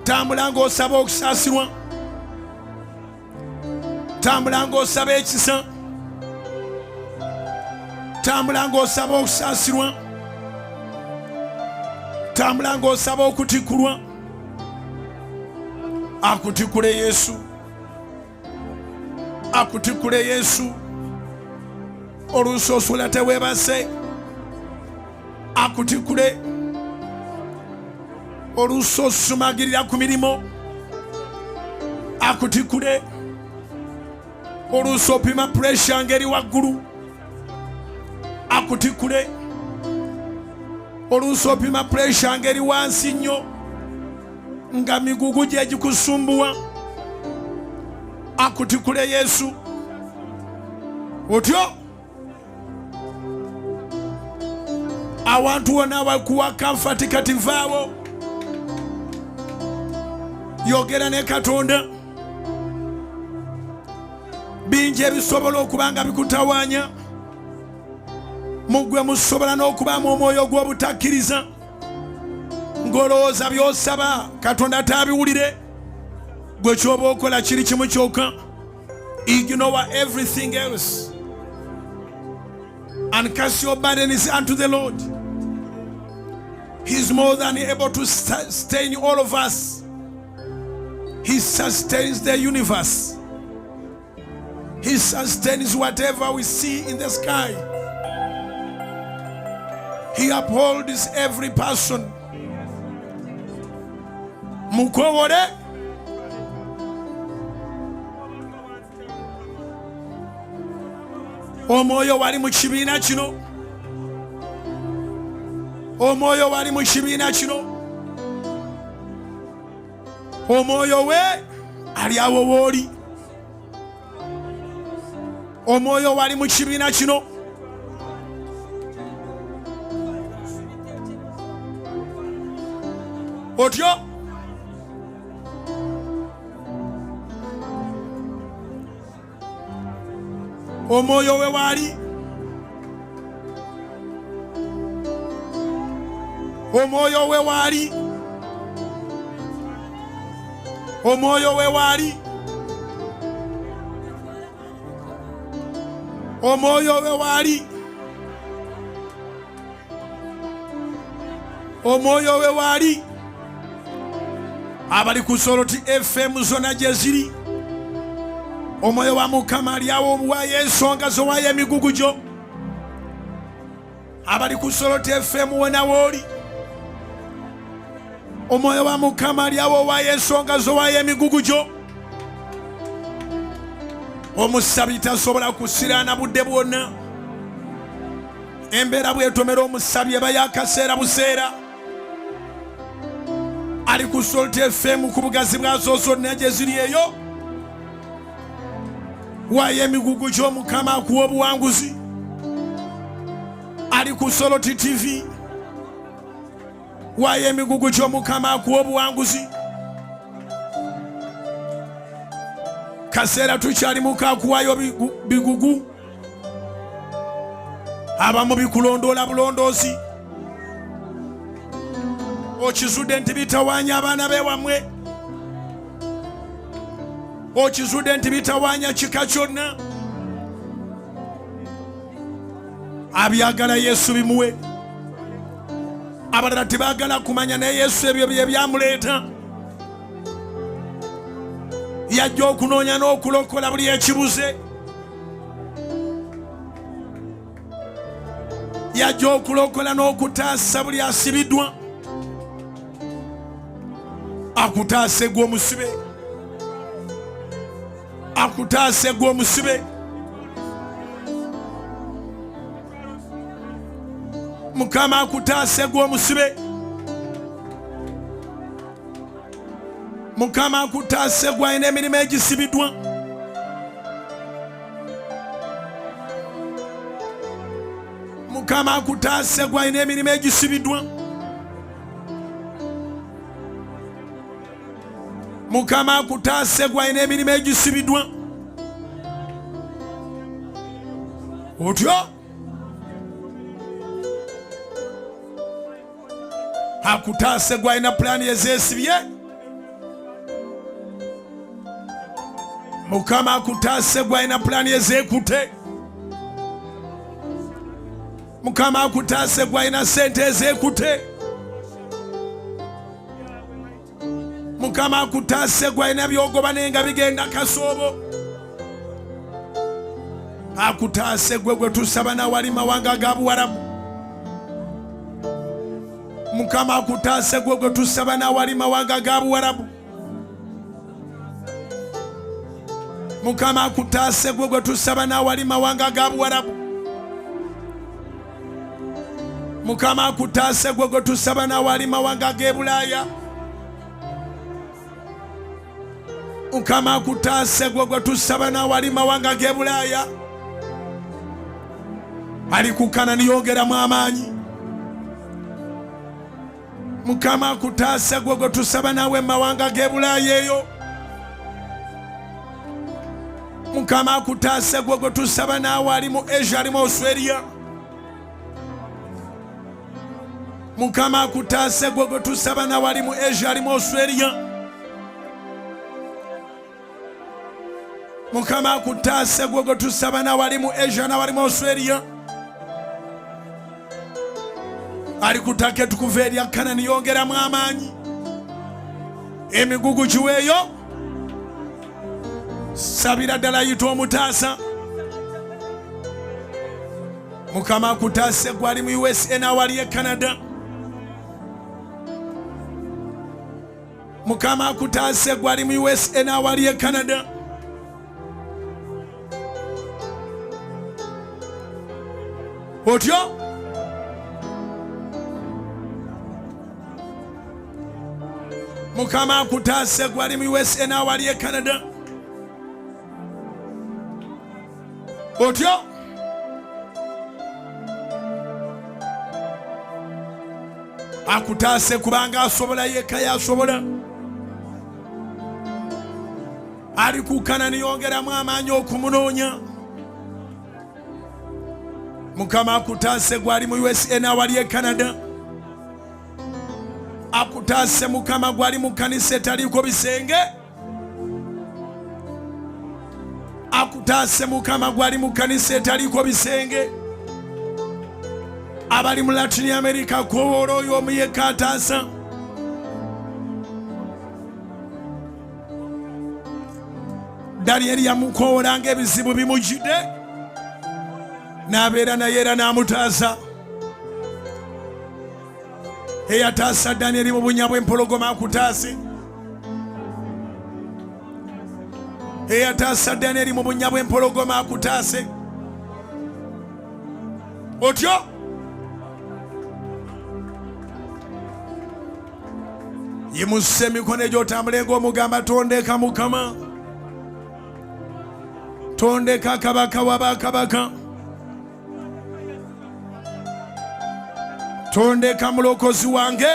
Tambula ng'osaba okusaasirwa. Tambula ng'osaba ekisa. Tambula ng'osaba okusaasirwa. Tambula ng'osaba okutikkulwa. Akutikule Yesu. Akutikule Yesu. Oluusi osula teweebase. Akutikule. oluusi osumagirira ku mirimo akutikule, oluusi opima puresha ngeri waggulu akutikule, oluusi opima puresha ngeri wansi nnyo nga migugu gye gikusumbuwa akutikule Yesu. Otyo awantu wonna abakuwa kamfati kati vaawo yogera ne Katonda. Bingi ebisobola okuba nga bikutawaanya, mugwe musobola n'okubaamu omwoyo gw'obutakkiriza ng'olowooza by'osaba Katonda ataabiwulire. Gwe ky'oba okola kiri kimu kyokka, ignore everything else and cast your burdens unto the Lord. He is more than able to sustain all of us. He sustains the universe. He sustains whatever we see in the sky. He upholds every person. Mukowore omwoyo wali mu kibiina kino, omwoyo wali mu kibiina kino, omwoyo we ali awo wooli, omwoyo wali mu kibiina kino. Otyo omwoyo we waali, omwoyo we waali, omwoyo we waali, omwoyo we waali, omwoyo we waali. Abali ku Soroti FM zonna gye ziri, omwoyo wa Mukama ali awo obuwaayo ensonga z'owaayo emigugu gyo. Abali ku Soroti FM wonna wooli, omwoyo wa Mukama ali awo owaayo ensonga z'owaayo emigugu gyo. Omusabi tasobola kusiraana budde bwonna. Embeera bw'etomera omusabi eba yakaseera buseera. Ali ku Soroti FM ku bugazi bwazo zonna gye ziri eyo, waayo emigugu gyo Mukama akuwa obuwanguzi. Ali ku Soroti TV, waayo emigugu gyo Mukama akuwa obuwanguzi. Kaseera tukyali muka kuwaayo bigugu, abamu bikulondoola bulondoozi. Okizudde nti bitawaanya abaana b'ewammwe, okizudde nti bitawaanya kika kyonna. Abyagala Yesu bimuwe, abalala tebaagala kumanya naye Yesu ebyo bye byamuleeta. Yajja okunoonya n'okulokola buli ekibuze, yajja okulokola n'okutaasa buli asibiddwa. Akutaase gwe omusibe, akutaase gwe omusibe. Mukama akutaase gwe omusibe, Mukama akutaase gwe alina emirimu egisibiddwa. Mukama akutaase gwe alina emirimu egisibiddwa. Mukama akutaase gwe alina emirimu egisibiddwa. Otyo akutaase gwe alina pulaani ezeesibye. Mukama akutaase gwe alina pulaani ezeekutte. Mukama akutaase gwe alina sente ezeekutte. Mukama akutaase gwe alina byogoba naye nga bigenda kasoobo. Akutaase gwe gwe tusaba nawali mawanga ga Buwarabu. Mukama akutaase gwe gwe tusaba n'awali mawanga ga Buwarabu. Mukama akutaase gwe gwe tusaba n'awali mawanga ga Buwarabu. Mukama akutaase gwe gwe tusaba n'awali mawanga g'e Bulaaya. Mukama akutaase gwe gwe tusaba n'awali mawanga g'e Bulaaya. Ali ku Kanani yongeramu amaanyi. Mukama akutaase gwe gwe tusaba nawe mawanga g'e Bulaaya eyo. Mukama akutaase gwe gwe tusaba nawe ali mu Asia, ali mu Australia. Mukama akutaase gwe gwe tusaba nawe ali mu Asia, ali mu Australia. Mukama akutaase gwe gwe tusaba nawe ali mu Asia, nawe ali mu Australia. Ali kutaka tukuva erya Kanani yongeramu amaanyi. Emigugu kiweeyo. Sabira ddala yita omutaasa. Mukama akutaase gwe ali mu USA n'awali e Canada. Mukama akutaase gwe ali mu USA n'awali e Canada. Otyo Mukama akutaase gwe ali mu USA n'awali e Canada. Otyo akutaase kubanga asobola yekka yasobola. Ali ku Kanani yongeramu amaanyi okumunoonya. Mukama akutaase gwe ali mu USA n'awali e Canada. Akutaase Mukama gwe ali mu kanisa etaliiko bisenge. Akutaase Mukama gwe ali mu kanisa etaliiko bisenge. Abali mu Latin America kwowola oyo omu yekka ataasa. Daniel yamukoowola ng'ebizibu bimujjidde. N'abeera naye era n'amutaasa. Eyataasa Daniel mu bunnya bw'empologoma akutaase. Eyataasa Daniel mu bunnya bw'empologoma akutaase. Otyo yimusse emikono egyo otambule ng'omugamba tondeka Mukama. Tondeka kabaka wa bakabaka. Tondeka mulokozi wange.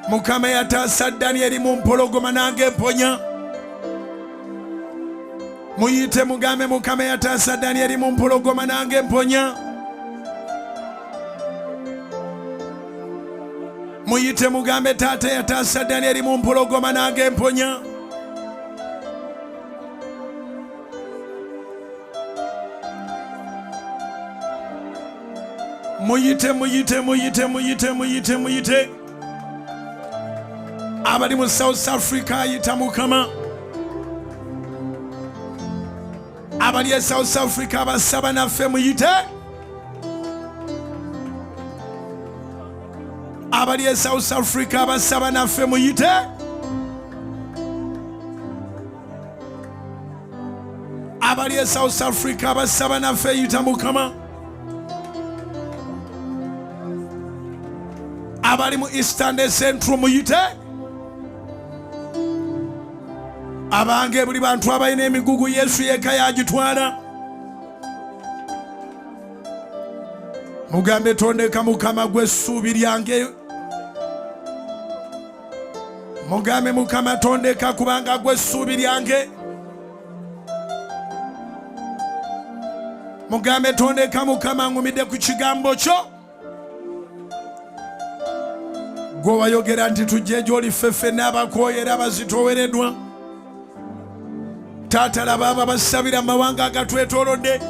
Mukama yataasa Daniel mu mpologoma nange mponya. Muyite mugambe Mukama yataasa Daniel mu mpologoma nange mponya. Muyite mugambe taata yataasa Daniel mu mpologoma nange mponya. Muyite. Abali mu South Africa ayita Mukama. Abali e South Africa abasaba naffe muyite. Abali e South Africa abasaba naffe muyite. Abali e South Africa abasaba naffe yita Mukama. Abali mu Eastern ne Central muyite. Abange buli bantu abalina emigugu Yesu yekka yagitwala. Mugambe tondeka Mukama gwe ssuubi lyange. Mugambe Mukama tondeka kubanga gwe ssuubi lyange. Mugambe tondeka Mukama ngumidde ku kigambo kyo. Gwe wayogera nti tujje gy'oli ffeffe n'abakooyera bazitoowereddwa. Taata laba abo basabira amawanga agatwetoolodde.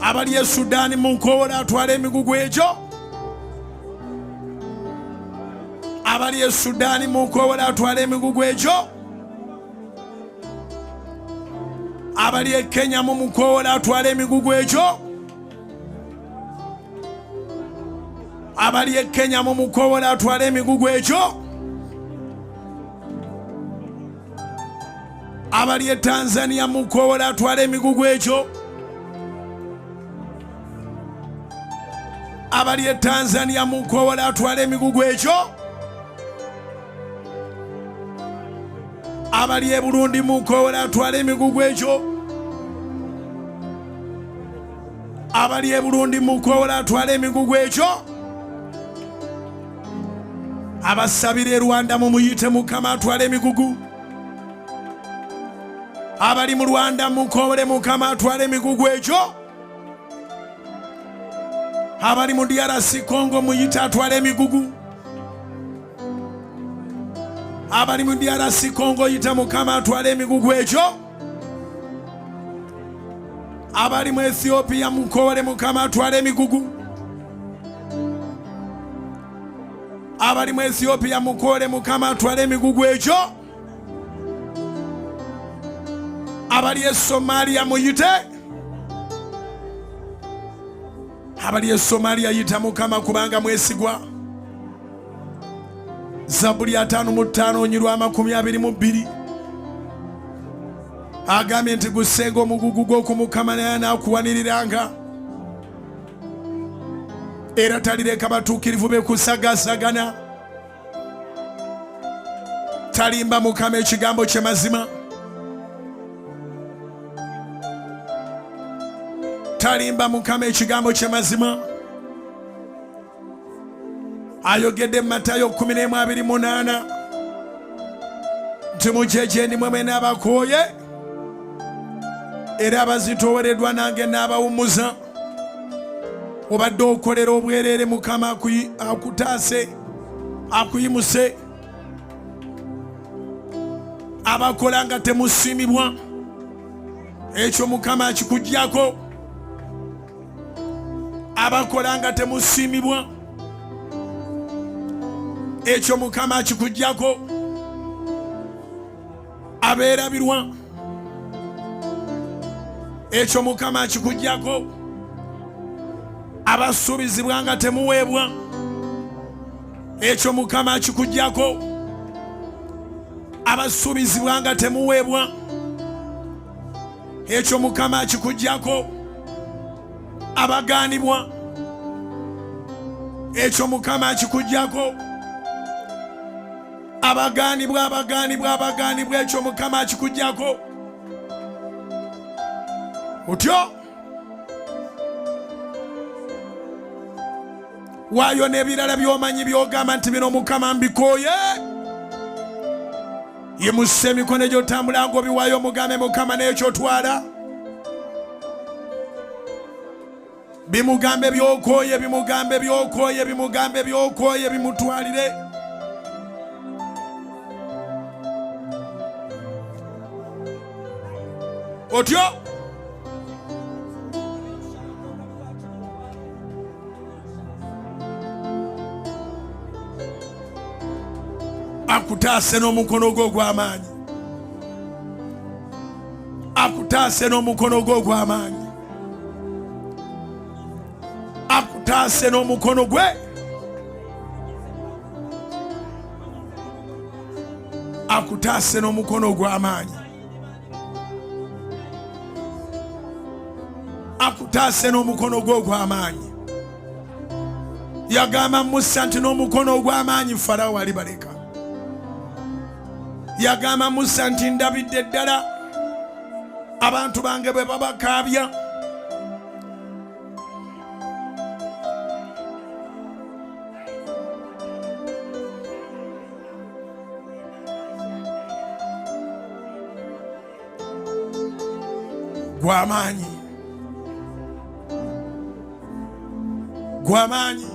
Abali e Sudaani mu nkoowola atwala emigugu egyo. Abali e Sudaani mu nkoowola atwala emigugu egyo. Abali e Kenya mu nkoowola atwala emigugu egyo. abali e Kenya mu mukobola atwala emigugu ekyo, abali e Tanzania mu mukobola atwala emigugu ekyo, abali e Tanzania mu mukobola atwala emigugu ekyo, abali e Burundi mu mukobola atwala emigugu ekyo, abali e Burundi mu mukobola atwala emigugu ekyo, abasabira e Rwanda mu muyite Mukama atwala emigugu, abali mu Rwanda mukobole Mukama atwala emigugu ekyo, abali mu DRC Congo muyite atwala emigugu, abali mu DRC Congo yita Mukama atwala emigugu ekyo, abali mu Ethiopia mukobole Mukama atwala emigugu, abali mu Ethiopia mukole Mukama atwala emigugu ekyo, abali e Somalia muyite, abali e Somalia yita Mukama kubanga mwesigwa. Zaburi 5:5 onyirwa 22 agambye nti gusenga omugugu gw'oku Mukama naye anaakuwaniriranga, era talireka batuukirivu be kusagasagana. Talimba Mukama ekigambo kye mazima, talimba Mukama ekigambo kye mazima. Ayogedde Matayo 11:28 nti mujje gye ndi mmwe mwena abakooye era abazitoowereddwa nange n'abawummuza. Obadde okolera obwereere Mukama akutaase akuyimuse, abakola nga temusiimibwa, ekyo Mukama akikuggyako. Abakola nga temusiimibwa, ekyo Mukama akikuggyako. Abeerabirwa, ekyo Mukama akikuggyako. Abasuubizibwa nga temuweebwa, ekyo Mukama akikuggyako. Abasuubizibwa nga temuweebwa, ekyo Mukama akikuggyako. Abagaanibwa, ekyo Mukama akikuggyako. Abagaanibwa, ekyo Mukama akikuggyako. Otyo waayo n'ebirala by'omanyi by'ogamba nti bino Mukama mbikooye, yimusa emikono gyo otambula ng'obiwaayo mugambe Mukama n'ekyo twala. Bimugambe by'okooye, bimugambe by'okooye, bimugambe by'okooye, bimutwalire. Otyo akutaase n'omukono gwo ogw'amaanyi, akutaase n'omukono gwo ogw'amaanyi, akutaase n'omukono gwe, akutaase n'omukono ogw'amaanyi, akutaase n'omukono gwe ogw'amaanyi. Yagamba Musa nti n'omukono ogw'amaanyi Falaawo alibaleka. Yagamba Musa nti ndabidde ddala abantu bange bwe babakaabya. Gw'amaanyi, gw'amaanyi,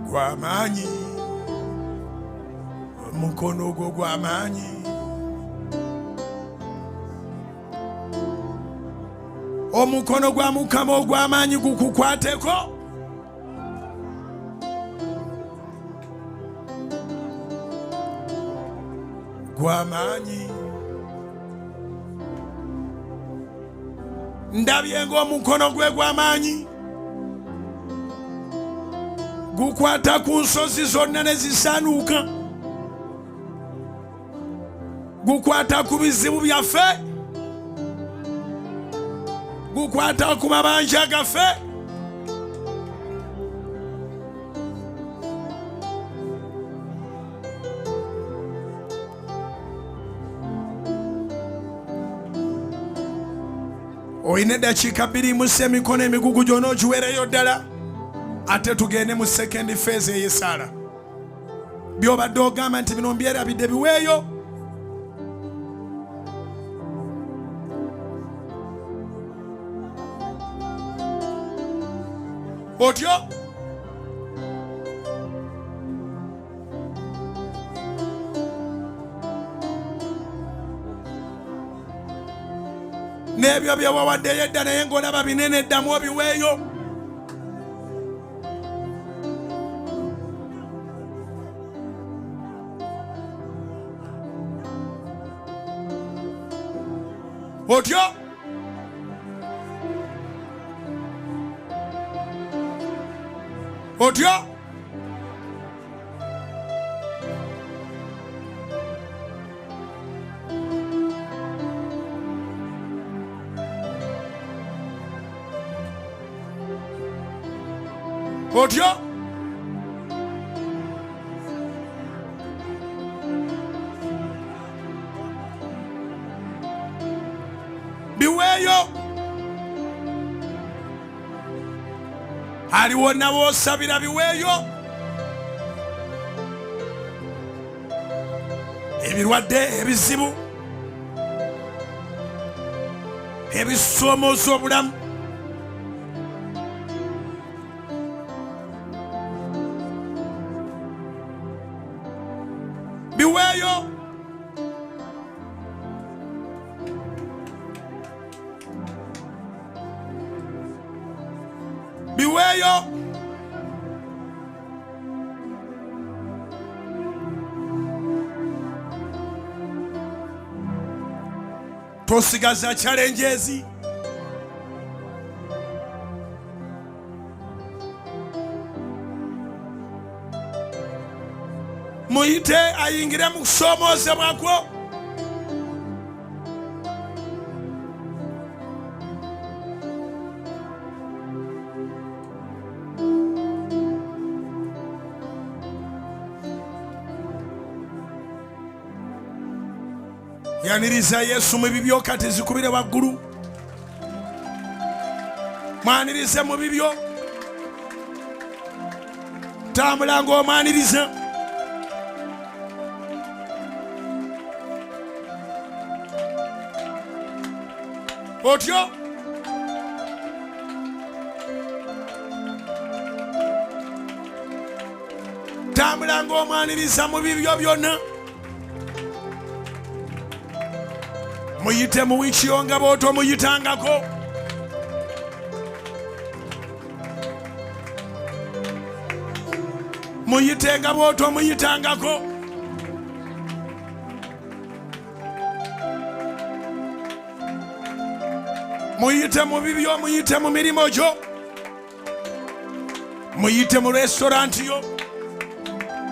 gw'amaanyi, omukono gwo gw'amaanyi. Omukono gwa Mukama ogw'amaanyi gukukwateko. Gw'amaanyi. Ndabye ng'omukono gwe gw'amaanyi gukwata ku nsozi zonna ne zisaanuuka, gukwata ku bizibu byaffe, gukwata ku mabanja gaffe, oyina eddakiika 2 musa emikono emigugu gyonna ogiweereyo ddala, ate tugende mu second phase ey'essaala. By'obadde ogamba nti bino mbyerabidde biweeyo. Otyo n'ebyo bye wawaddeyo edda naye ng'olaba binene eddamu obiweeyo. Otyo otyo otyo biweeyo. Aliwo n'aboosabira biweeyo. Ebirwadde, ebizibu, ebisoomooza obulamu, biweeyo. Biweeyo. Tosigaza challenges. Muyite ayingire mu kusoomoozebwa kwo. Yaniriza Yesu mu bibyo kati zikubire waggulu. Mwanirize mu bibyo. Tambula ng'omwaniriza. Otyo tambula ng'omwaniriza mu bibyo byonna. Muyite mu wikiyo nga bw'oto muyitangako. Muyite nga bw'oto muyitangako. Muyite mu bibyo, muyite mu mirimo gyo. Muyite mu restaurant yo.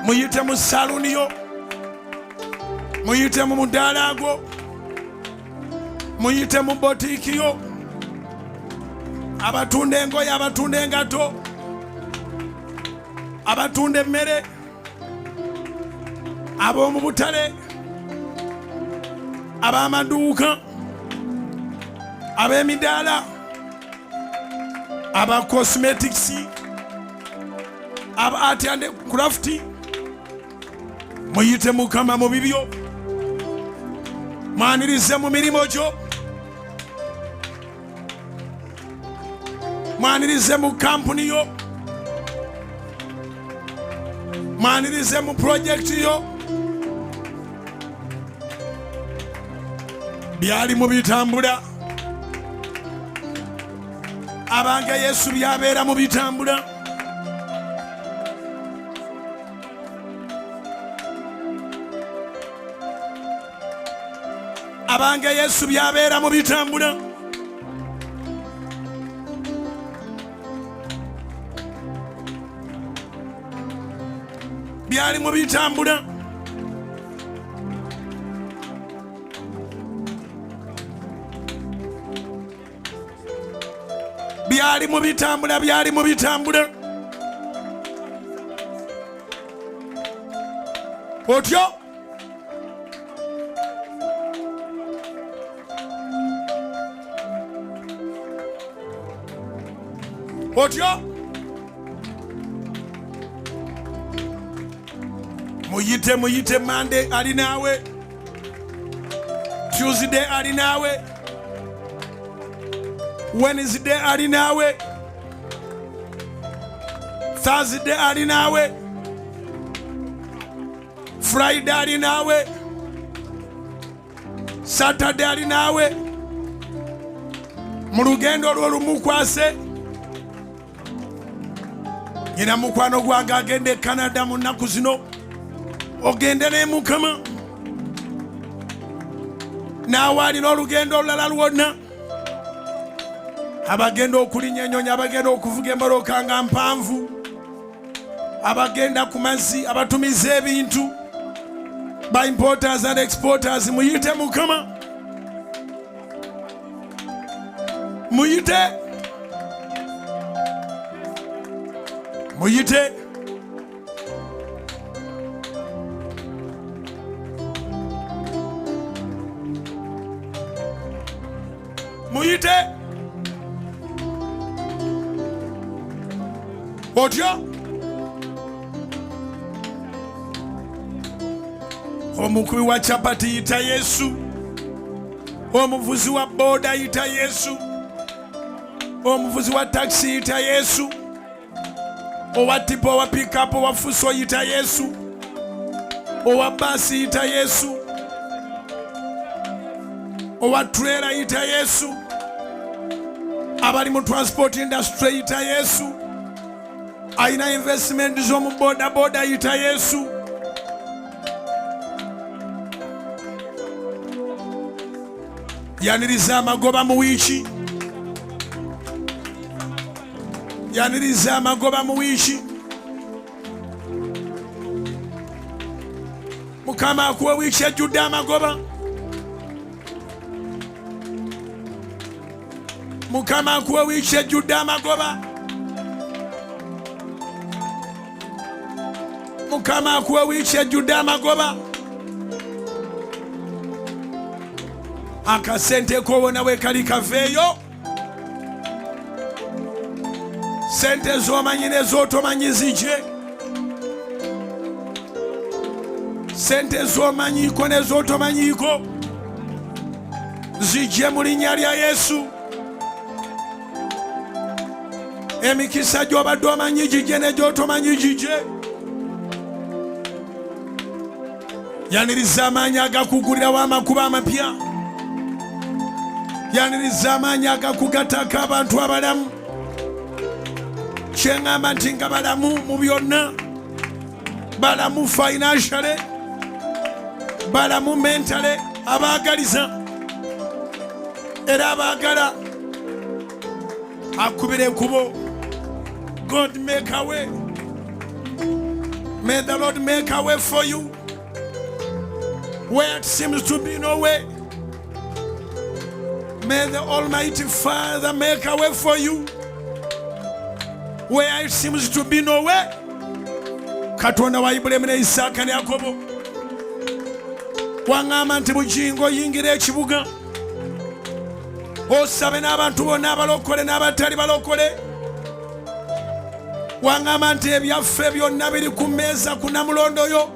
Muyite mu saluni yo. Muyite mu mudaala gwo. Muyite mu botiki yo. Abatunda engoye, abatunda engato, abatunda emmere, ab'omu butale, ab'amaduuka, ab'emidaala, aba cosmetics, aba art and craft. Muyite Mukama mu bibyo. Mwanirize mu mirimo gyo. Mwanirize mu kampuni yo. Mwanirize mu project yo. Byali mu bitambula. Abange Yesu byabeera mu bitambula. Abange Yesu byabeera mu bitambula. byali mu bitambula byali mu bitambula otyo muyite Monday ali naawe, Tuesday ali naawe, Wednesday ali naawe, Thursday ali naawe, Friday ali naawe, Saturday ali naawe. Mu lugendo olwo lumukwase nyina mukwano gwange agenda e Canada mu nnaku zino, ogende ne Mukama naawe alina olugendo olulala lwonna, abagenda okulinya ennyonyi, abagenda okuvuga emboloka nga mpanvu, abagenda ku mazzi, abatumiza ebintu, ba importers and exporters. Muyite Mukama, muyite otyo. Omukubi wa chapati yita Yesu, omuvuzi wa boda yita Yesu, omuvuzi wa taxi yita Yesu, owa tipa, owa pickup, owa fuso yita Yesu, owa basi yita Yesu, owa trailer yita Yesu, abali mu transport industry yita Yesu, aina investment z'omu boda boda yita Yesu. Yaniriza amagoba mu wiiki, yaniriza amagoba mu wiiki. Mukama akuwe wiiki ejjudde amagoba, Mukama akuwe wiiki ejjudde amagoba, Mukama akuwe wiiki ejjudde amagoba. Akasente kobona we kali kaveeyo, sente z'omanyi n'ez'otomanyi zijje, sente z'omanyiiko n'ez'otomanyiiko zijje mu linnya lya Yesu. Emikisa gy'obadde omanyi gijje n'egy'otomanyi gijje. Yaniriza amaanyi agakugulirawo amakubo amapya, yaniriza amaanyi agakugataka abantu abalamu. Kyeŋŋamba nti nga balamu mu byonna, balamu financially, balamu mentally, abaagaliza era abaagala. Akubire kubo. God make a way. May the Lord make a way for you where it seems to be no way. May the Almighty Father make a way for you where it seems to be no way. Katonda wa Ibulayimu ne Isaaka ne Yakobo waŋŋamba nti bugingo yingira ekibuga, osabe n'abantu bonna abalokole n'abatali balokole. Waŋŋamba nti ebyaffe byonna biri ku mmeeza ku Namulondo yo,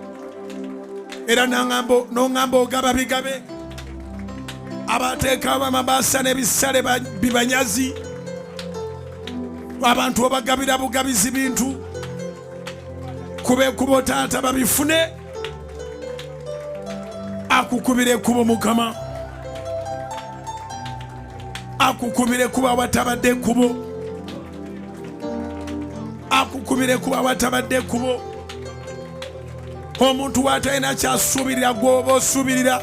era n'oŋŋamba ogaba bigabe. Abateekawo amabaasa n'ebisale bibanyazi, abantu obagabira bugabizi bintu, kube kubo taata babifune. Akukubire kubo Mukama, akukubire kubo abatabadde kubo, akukubire kubo abatabadde kubo. Omuntu watalina kyasuubirira gw'oba osuubirira.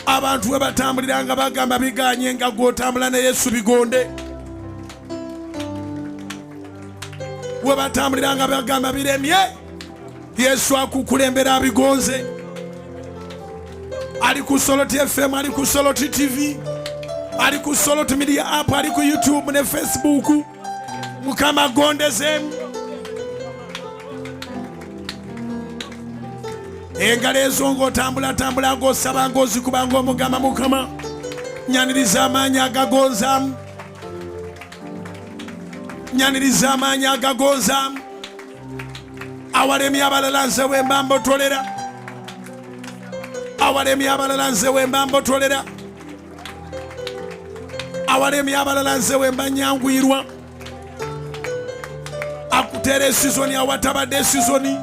Abantu we batambulira nga bagamba biganye nga gw'otambula ne Yesu bigonde. we batambulira nga bagamba biremye, Yesu akukulembera abigonze. Ali ku Soloti FM, ali ku Soloti TV, ali ku Soloti Media App, ali ku YouTube ne Facebook. Mukama gondezemu. Engalo ezo ng'otambula ng'osaba ng'ozikuba ng'omugamba Mukama, nyaniriza amaanyi agagonzaamu, nyaniriza amaanyi agagonzaamu. Awalemye abalala nze wemba mbotolera, awalemye abalala nze wemba mbotolera, awalemye abalala nze wemba nyangwirwa. Akuteera esizoni awatabadde esizoni.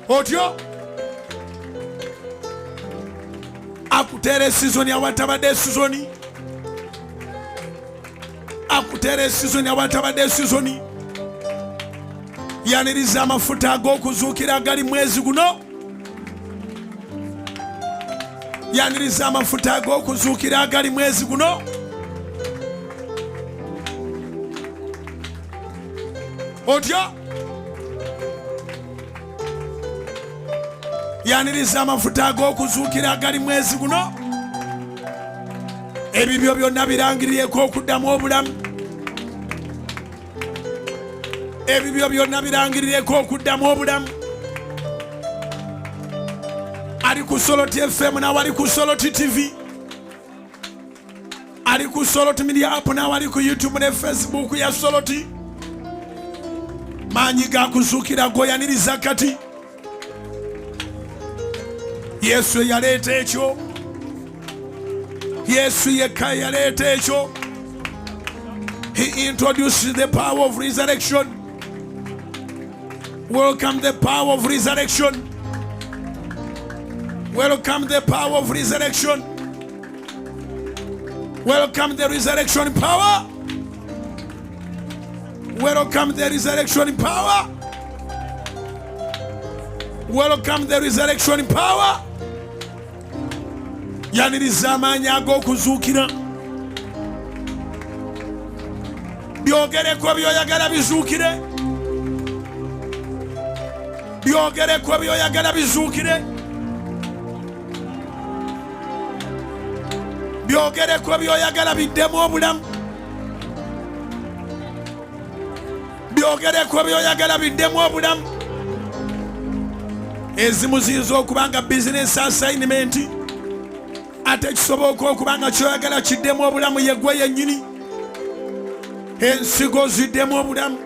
Otyo akuteera esizoni awatabadde esizoni, akuteera esizoni awatabadde esizoni. Yaniriza amafuta ag'okuzuukira agali mwezi guno, yaniriza amafuta ag'okuzuukira agali mwezi guno. Otyo yaniriza amafuta ag'okuzuukira agali mwezi guno. Ebibyo byonna birangirireko okuddamu obulamu, ebibyo byonna birangirireko okuddamu obulamu. Ali ku Soloti FM nawe ali ku Soloti TV, ali ku Soloti Media App nawe ali ku YouTube ne Facebook ya Soloti. Maanyi gakuzuukira goyaniriza kati. Yesu yaleeta ekyo, Yesu yekka yaleeta ekyo. He introduced the power of resurrection. Welcome the power of resurrection. Welcome the power of resurrection. Welcome the resurrection power. Welcome the resurrection power. Welcome the resurrection power. Yaniriza amaanyi ag'okuzuukira. Byogereko byoyagala bizuukire, byogereko byoyagala bizuukire, byogereko byoyagala biddemu obulamu, byogereko byoyagala biddemu obulamu. Ezimu ziyinza okuba nga bizinesi assignment, ate kisoboka okuba nga kyoyagala kiddemu obulamu yeggwe yennyini. Ensigo ziddemu obulamu,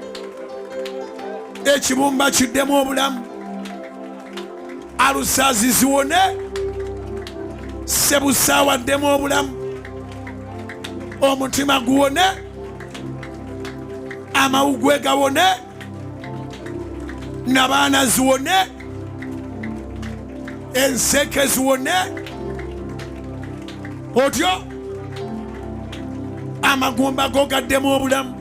ekibumba kiddemu obulamu, alusaazi ziwone, sebusaawa addemu obulamu, omutima guwone, amawugwe gawone, nabaana ziwone, enseke ziwone. Otyo amagumba go gaddemu obulamu,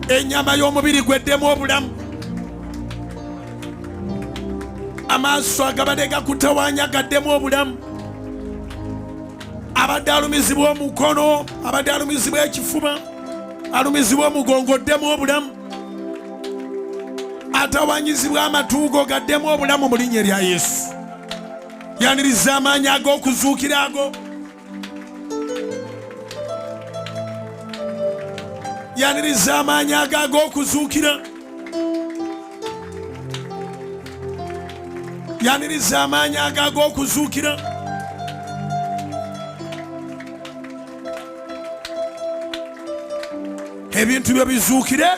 ennyama y'omubiri gweddemu obulamu, amaaso agabadde gakutawaanya gaddemu obulamu, abadde alumizibwa omukono, abadde alumizibwa ekifuba, alumizibwa omugongo ddemu obulamu, atawaanyizibwa amatuugo gaddemu obulamu mu linnya erya Yesu. Yaniriza amaanyi ag'okuzuukira ago. Yaniriza amaanyi ag'okuzuukira. Yaniriza amaanyi ag'okuzuukira. Ebintu byo bizuukire,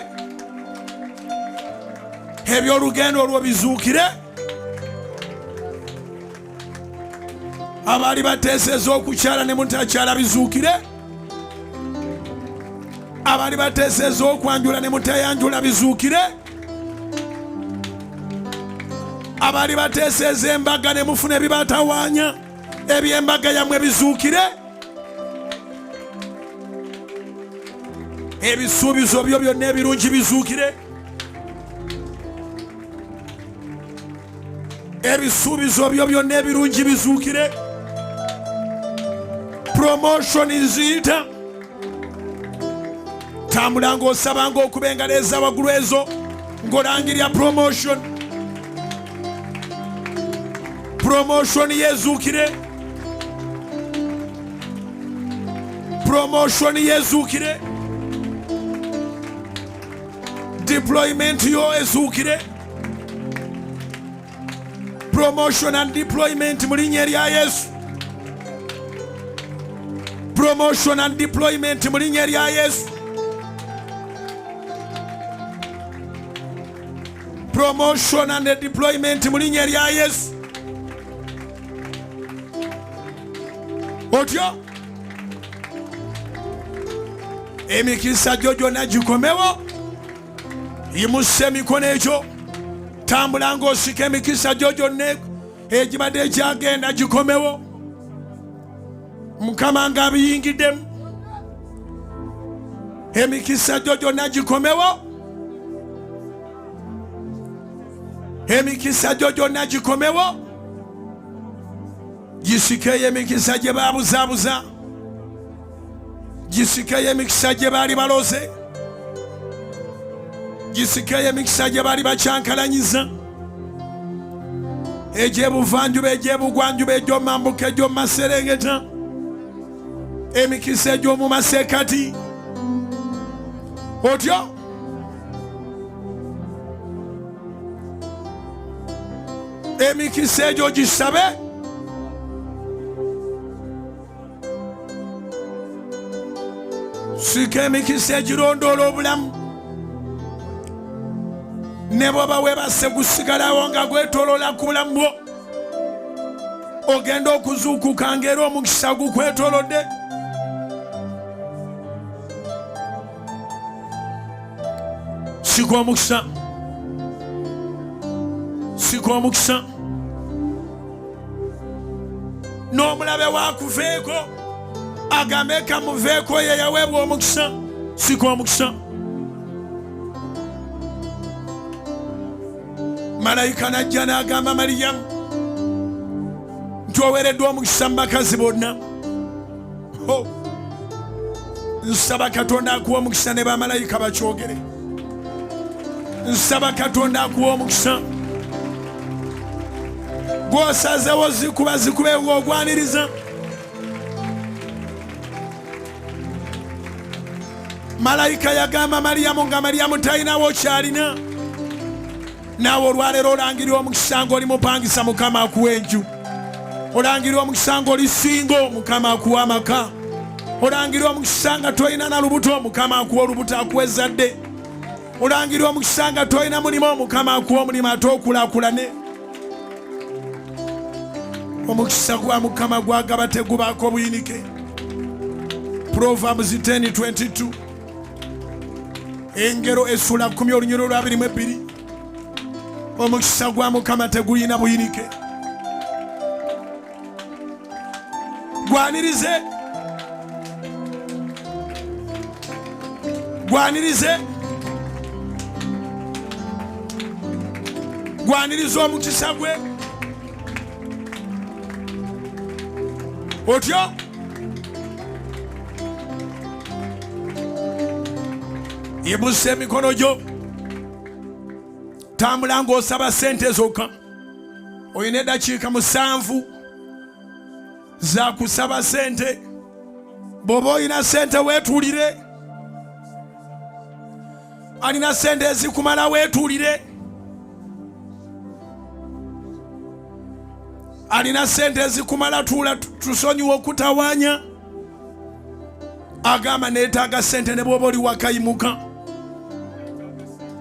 eby'olugendo olwo bizuukire. Abaali bateeseza okukyala ne mutakyala bizuukire, abaali bateeseza okwanjula ne mutayanjula bizuukire, abaali bateeseza embaga ne mufuna ebibatawaanya eby'embaga yammwe bizuukire. Ebisuubizo byo byonna ebirungi bizuukire, ebisuubizo byo byonna ebirungi bizuukire. Promotion nziyita, tambula ng'osaba ng'okubengaleza waggulu ezo ng'olangirira promotion. Promotion yezuukire. Promotion yezuukire. Deployment yo ezuukire. Promotion and deployment mu linnya lya Yesu. Promotion and deployment mu linnya lya Yesu. Promotion and deployment mu linnya lya Yesu. Otyo emikisa gyo gyonna gikomewo. Yimusa emikono egyo. Tambula ng'osika emikisa gyo gyonna egibadde egyagenda gikomewo. Mukama ng'abiyingiddemu. Emikisa gyo gyonna gikomewo. Emikisa gyo gyonna gikomewo. Gisikeyo emikisa gye baabuzaabuza. Gisikeyo emikisa gye baali baloze. Gisikeyo emikisa gye baali bakyankalanyiza. Egy'ebuvanjuba, egy'ebugwanjuba, egy'omumambuka, egy'omumaserengeta, emikisa egy'omu masekkati. Otyo emikisa egyo gisabe. Sika emikisa egirondoola obulamu. Ne bw'oba weebase gusigalawo nga gwetooloola ku bulamu bwo, ogenda okuzuukuka ng'era omukisa gukwetoolodde. Sika omukisa. Sika omukisa. N'omulabe waakuveeko agambe kamuveeko ye yaweebwa omukisa. Sika omukisa. Malayika najja n'agamba Mariyamu nti oweereddwa omukisa mu bakazi bonna. Nsaba Katonda akuwa omukisa ne bamalayika bakyogere. Nsaba Katonda akuwa omukisa. Gw'osazewo zikuba zikube ng'ogwaniriza. Malayika yagamba Mariyamu nga Mariyamu talinawo kyalina. Naawe olwaleero olangirira omukisa ng'oli mupangisa, Mukama akuwa enju. Olangirira omukisa ng'oli singo, Mukama akuwa amaka. Olangirira omukisa nga tolina na lubuto, Mukama akuwa olubuto, akuwa ezzadde. Olangirira omukisa nga tolina mulimo, Mukama akuwa omulimu ate okulaakulane. Omukisa gwa Mukama gwagaba tegubaako buyinike. Proverbs 10:22. Engero essula 10 olunyiriro lwa 22. Omukisa gwa Mukama tegulina buyinike. Gwanirize. Gwanirize. Gwanirize omukisa gwe. Otyo yimusa emikono gyo. Tambula ng'osaba sente zokka. Oyina eddakiika 7 za kusaba sente. Bw'oba oyina sente weetuulire. Alina sente ezikumala weetuulire. Alina sente ezikumala tuula tusonyiwa okutawaanya. Agamba neetaaga sente ne bw'oba oli wakayimuka.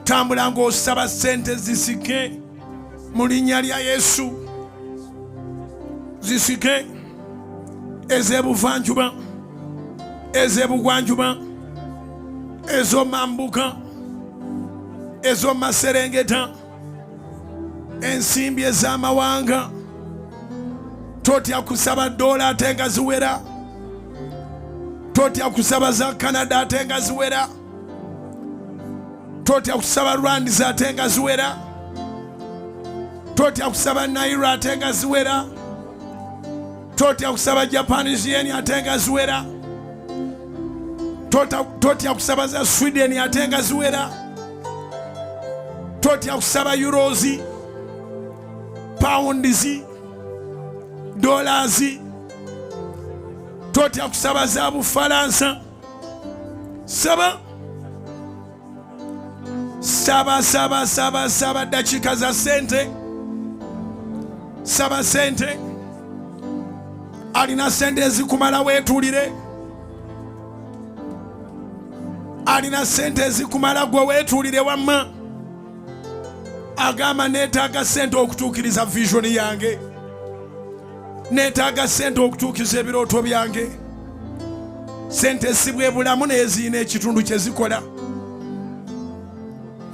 Tambula ng'osaba sente zisike mu linnya lya Yesu. Zisike ez'ebuvanjuba, ez'ebugwanjuba, ez'omumambuka, ez'omumaserengeta, ensimbi ez'amawanga. Totya kusaba dola ate nga ziwera. Totya kusaba za Canada ate nga ziwera. Totya kusaba rand ate nga ziwera. Totya kusaba naira ate nga ziwera. Totya kusaba Japanese yen ate nga ziwera. totya kusaba za Sweden ate nga ziwera, totya kusaba euros, pounds, dollars, totya kusaba za Bufalansa. Saba saba saba saba saba dakika za sente. Saba sente. Alina sente ezikumala weetulire. Alina sente ezikumala gwe weetulire wamma. Agamba neetaaga sente okutuukiriza vision yange, neetaaga sente okutuukiriza ebirooto byange. Sente si bwe bulamu n'eziina ekitundu kye zikola,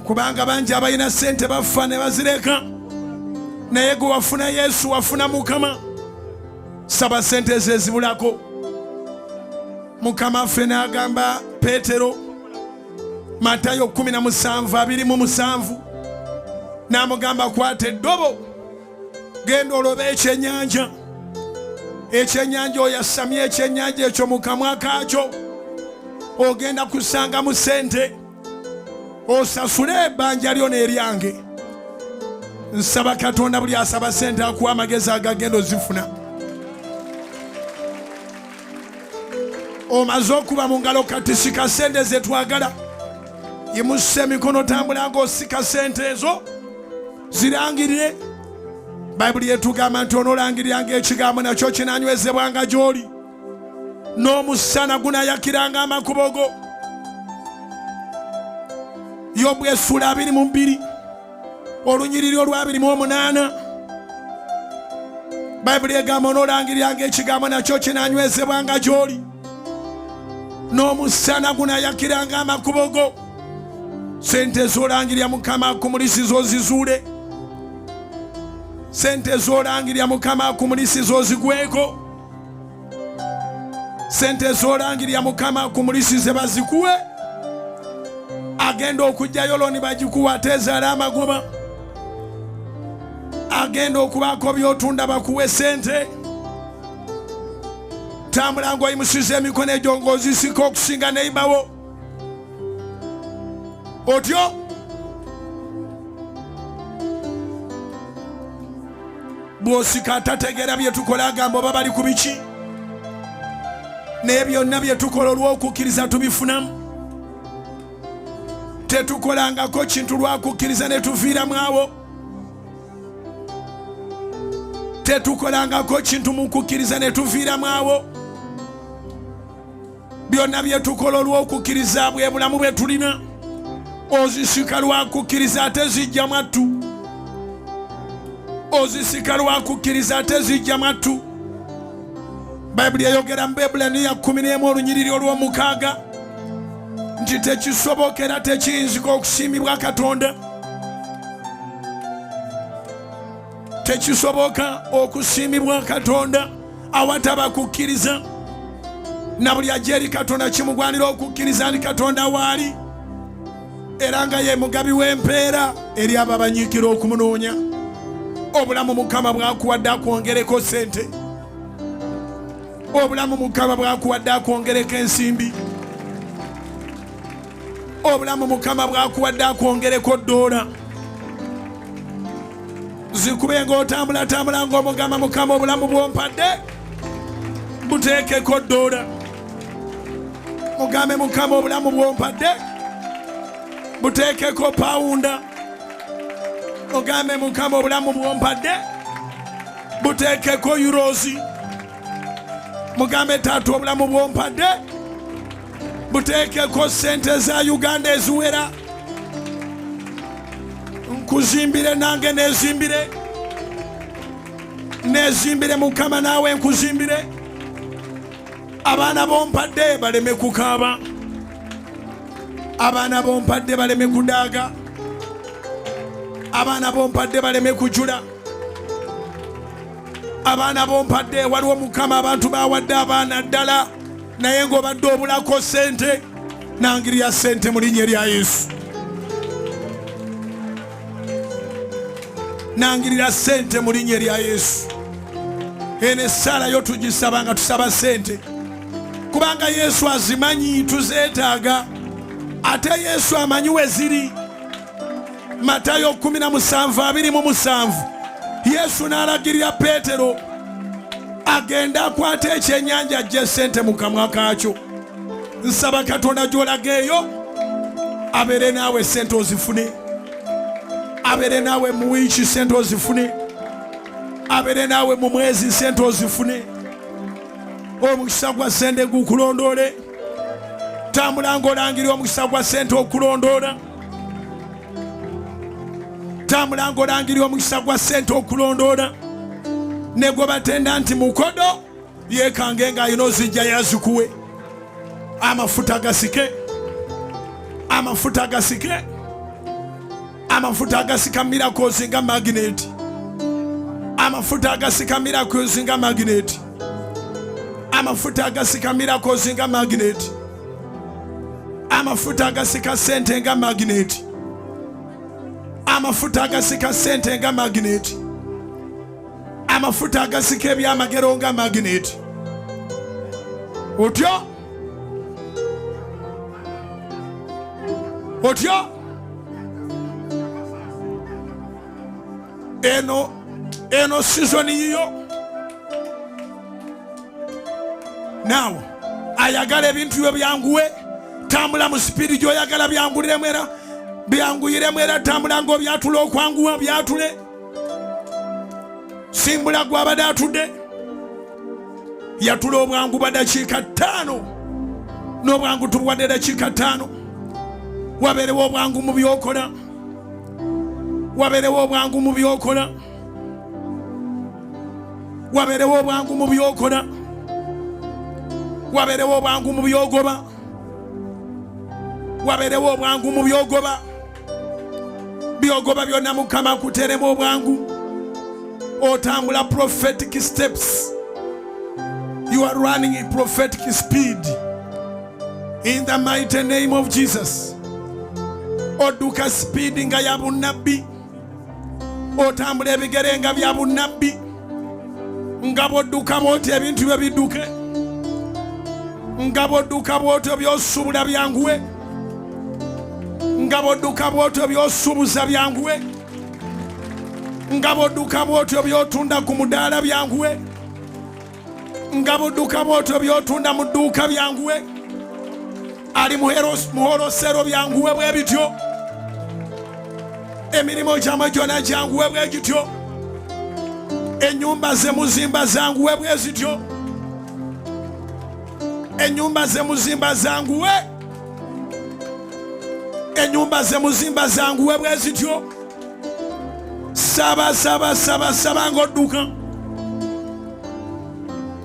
kubanga bangi abalina sente bafa ne bazireka, naye gwe wafuna Yesu, wafuna Mukama. Saba sente ze zibulako. Mukama ffe n'agamba Peetero, Matayo 17:27, n'amugamba kwata eddobo, genda olobe ekyennyanja. Ekyennyanja oyo asamye ekyennyanja ekyo mu kamwa kaakyo, ogenda kusanga mu sente, osasule ebbanja lyo n'eryange. Nsaba Katonda buli asaba sente akuwa amagezi agagenda ozifuna. Omaze okuba mu ngalo kati sika sente ze twagala. Yimusa emikono tambula ng'osika sente ezo zirangirire. Bayibuli yetugamba nti onoolangiranga ekigambo nakyo kinanywezebwanga gy'oli, n'omusana gunayakiranga amakubo go. Yobu essula 22 olunyiriri olwa 28. Bayibuli egamba onoolangiranga ekigambo nakyo kinanywezebwanga gy'oli, n'omusana gunayakiranga amakubo go. Sente z'olangirira Mukama akumulisiza ozizuule. Sente z'olangirira Mukama akumulisiza ozigweko. Sente z'olangirira Mukama akumulisize bazikuwe. Agenda okujjayo loni bagikuwa ateezaala amagoba. Agenda okubaako by'otunda bakuwe sente. Tambula ng'oyimusiza emikono egyo ng'ozisika okusinga neibawo. Otyo bw'osika atategeera bye tukola agamba oba bali ku biki. Naye byonna bye tukola olw'okukkiriza tubifunamu. Tetukolangako kintu lwakukkiriza ne tuviiramu awo. Tetukolangako kintu mu kukkiriza ne tuviiramu awo. Byonna bye tukola olw'okukkiriza bwe bulamu bwe tulina. Ozisika lwakukkiriza ate zijja mwattu. Ozisika lwakukkiriza ate zijja mwattu. Bayibuli eyogera mu Bebulaniya 11 olunyiriri olw'omukaaga nti tekisobokera tekiyinzika okusiimibwa Katonda. Tekisoboka okusiimibwa Katonda awataba kukkiriza. Na buli ajja eri Katonda kimugwanira okukkiriza nti Katonda waali, era nga ye mugabi w'empeera eri abo abanyiikira okumunoonya. Obulamu Mukama bwakuwadde akwongereko sente. Obulamu Mukama bwakuwadde akwongereko ensimbi. Obulamu Mukama bwakuwadde akwongereko ddoola. Zikube ng'otambula ng'omugamba Mukama obulamu bw'ompadde buteekeko ddoola. Mugambe Mukama obulamu bw'ompadde buteekeko pawunda. Mugambe Mukama obulamu bw'ompadde buteekeko euros. Mugambe Taata obulamu bw'ompadde buteekeko sente za Uganda eziwera. Nkuzimbire nange nezimbire. Nezimbire Mukama naawe nkuzimbire. Abaana b'ompadde baleme kukaaba. Abaana b'ompadde baleme kudaaga. Abaana b'ompadde baleme kujula. Abaana b'ompadde waliwo Mukama abantu bawadde abaana ddala, naye ng'obadde obulako sente. Nangirira sente mu linnya lya Yesu. Nangirira sente mu linnya lya Yesu. Eno essaala yo tugisaba nga tusaba sente. kubanga Yesu azimanyi tuzeetaaga ate Yesu amanyi we ziri. Matayo 17:27 Yesu n'alagirira Peetero agenda akwata ekyennyanja ajje sente mu kamwa kaakyo. Nsaba Katonda gy'olaga eyo abeere naawe sente ozifune, abeere naawe mu wiiki sente ozifune, abeere naawe mu mwezi sente ozifune. Omukisa gwa sente gukulondoole. Tambula ng'olangirira omukisa gwa sente okulondoola. Tambula ng'olangirira omukisa gwa sente okulondoola. Ne gwe batenda nti mukodo yeekange ng'alina ozijja yazikuwe. Amafuta gasike, amafuta gasike, amafuta agasika miracles nga magnet, amafuta agasika miracles nga magnet, amafuta agasika miracles nga magnet, amafuta agasika sente nga magnet, amafuta agasika sente nga magnet, amafuta agasika ebyamagero nga magnet. Otyo otyo eno season yiyo. Now ayagala ebintu byo byanguwe. Tambula mu spiri gy'oyagala byanguliremu era byanguyiremu era tambula ng'obyatula okwanguwa byatule. Simbula gw'abadde atudde yatula obwangu bwa dakiika 5 n'obwangu tubuwadde dakiika 5. Wabeerewo obwangu mu byokola, wabeerewo obwangu mu byokola, wabeerewo obwangu mu byokola, wabeerewo obwangu mu byogoba, wabeerewo obwangu mu byogoba. Byogoba byonna Mukama kuteremu obwangu. Otambula prophetic steps. You are running in prophetic speed in the mighty name of Jesus. Oduka speed nga ya bunnabbi. Otambula ebigere nga bya bunnabbi. Nga bw'odduka bw'oti ebintu byo bidduke. Nga bw'odduka bw'otyo by'osuubula byanguwe. Nga bw'odduka bw'otyo by'osuubuza byanguwe. Nga bw'odduka bw'otyo by'otunda ku mudaala byanguwe. Nga bw'odduka bw'otyo by'otunda mu dduuka byanguwe. Ali muholosero byanguwe bwe bityo. Emirimu gyamwe gyonna gyanguwe bwe gityo. Ennyumba ze muzimba zanguwe bwe zityo. Ennyumba ze muzimba zanguwe. Ennyumba ze muzimba zanguwe bwe zityo. Saba ng'odduka.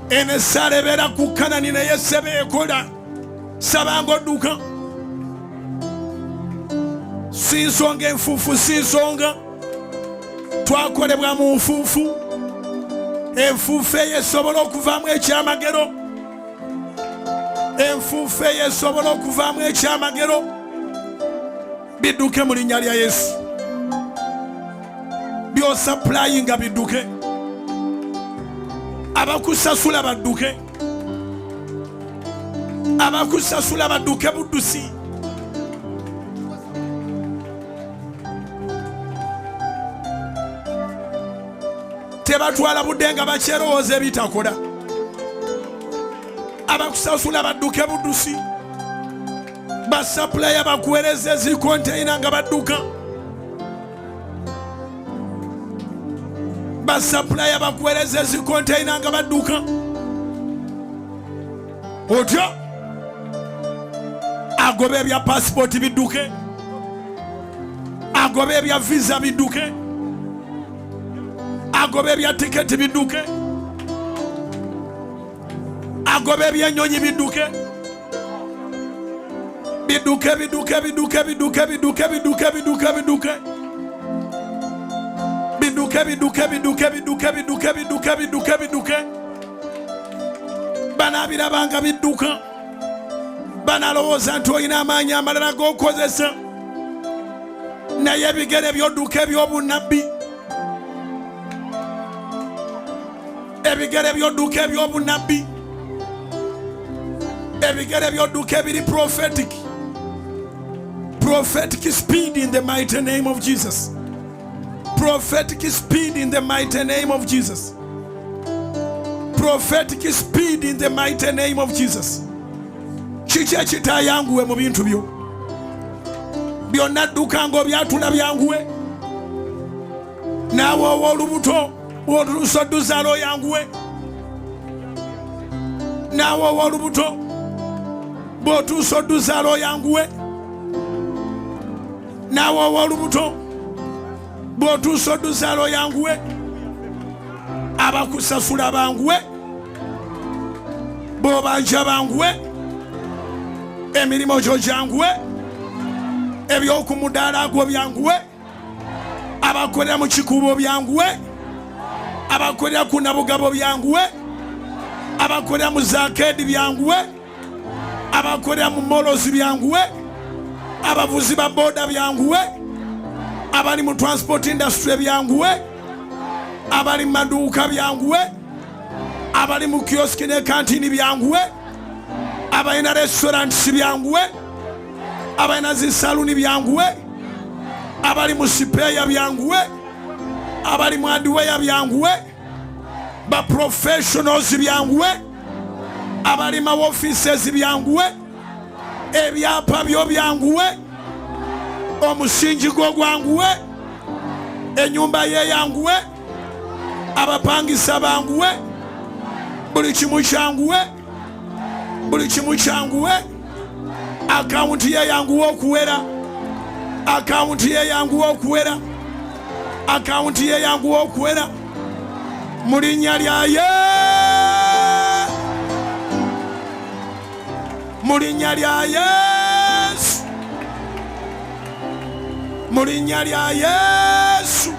Eno essaala ebeera ku Kanani naye ssebe ekola. Saba ng'odduka. Si nsonga enfuufu, si nsonga. Twakolebwa mu nfuufu. Enfuufu eyo esobola okuvaamu ekyamagero. Enfuufu eyo esobola okuvaamu ekyamagero. Bidduke mu linnya lya Yesu. By'osappulayinga bidduke. Abakusasula badduke. Abakusasula badduke buddusi. Tebatwala budde nga bakyerowooza ebitakola. Abakusasula badduke buddusi. Basapulaya bakuweereza ezikonteyina nga badduka. Basapulaya bakuweereza ezikonteyina nga badduka. Otyo agoba ebya passport bidduke. Agoba ebya visa bidduke. Agoba ebya tiketi bidduke. Agoba ebyennyonyi bidduke. Bidduke bidduke bidduke bidduke bidduke bidduke bidduke bidduke. Bidduke bidduke bidduke bidduke bidduke bidduke bidduke bidduke. Banaabirabanga bidduka. Banalowooza nti olina amaanyi amalala g'okozesa. Naye ebigere by'odduka eby'obunnabbi. Ebigere by'odduka eby'obunnabbi. ebigere byodduka ebiri prophetic. Prophetic speed in the mighty name of Jesus. Prophetic speed in the mighty name of Jesus. Prophetic speed in the mighty name of Jesus. Chiche chita yanguwe mu bintu byo. Byonna dduka ng'obyatula byanguwe. Naawe ow'olubuto w'olusodduzaalo yanguwe. Naawe ow'olubuto bw'otuusa odduzaalo yanguwe. Naawe ow'olubuto bw'otuusa odduzaalo yanguwe. Abakusasula banguwe. Bw'obanja banguwe. Emirimu gyo gyanguwe. Eby'okumudaala gwo byanguwe. Abakolera mu kikubo byanguwe. Abakolera ku nabugabo byanguwe. Abakolera mu zaakedi byanguwe. Abakolera mu molozi byanguwe. Abavuzi ba boda byanguwe. Abali mu transport industry byanguwe. Abali mu maduuka byanguwe. Abali mu kioski ne kantini byanguwe. Abalina restaurants byanguwe. Abalina zisaluni byanguwe. Abali mu sipeya byanguwe. Abali mu hardware byanguwe. Ba professionals byanguwe. Abali mu offices byanguwe. Ebyapa byo byanguwe. Omusingi gwo gwanguwe. Enyumba ye yanguwe. Abapangisa banguwe. Buli kimu kyanguwe. Buli kimu kyanguwe. Akaunti ye yanguwe okuwera. Akaunti ye yanguwe okuwera. Akaunti ye yanguwe okuwera. Mu linnya lya Yesu. Mu linnya lya Yesu. Mu linnya lya Yesu.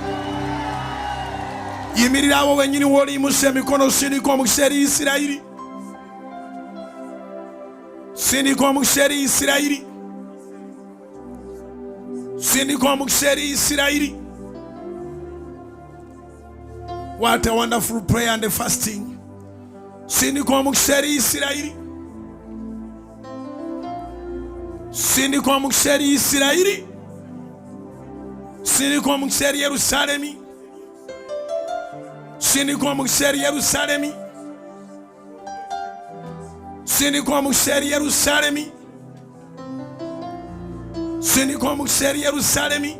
Yimirirawo wennyini w'oliyimusa emikono. Sindika omukisa eri Isirayiri. Sindika omukisa eri Isirayiri. Sindika omukisa eri Isirayiri. What a wonderful prayer and fasting. Sindika omukisa eri Isirayiri. Sindika omukisa eri Isirayiri. Sindika omukisa eri Yerusalemi. Sindika omukisa eri Yerusalemi. Sindika omukisa eri Yerusalemi. Sindika omukisa eri Yerusalemi.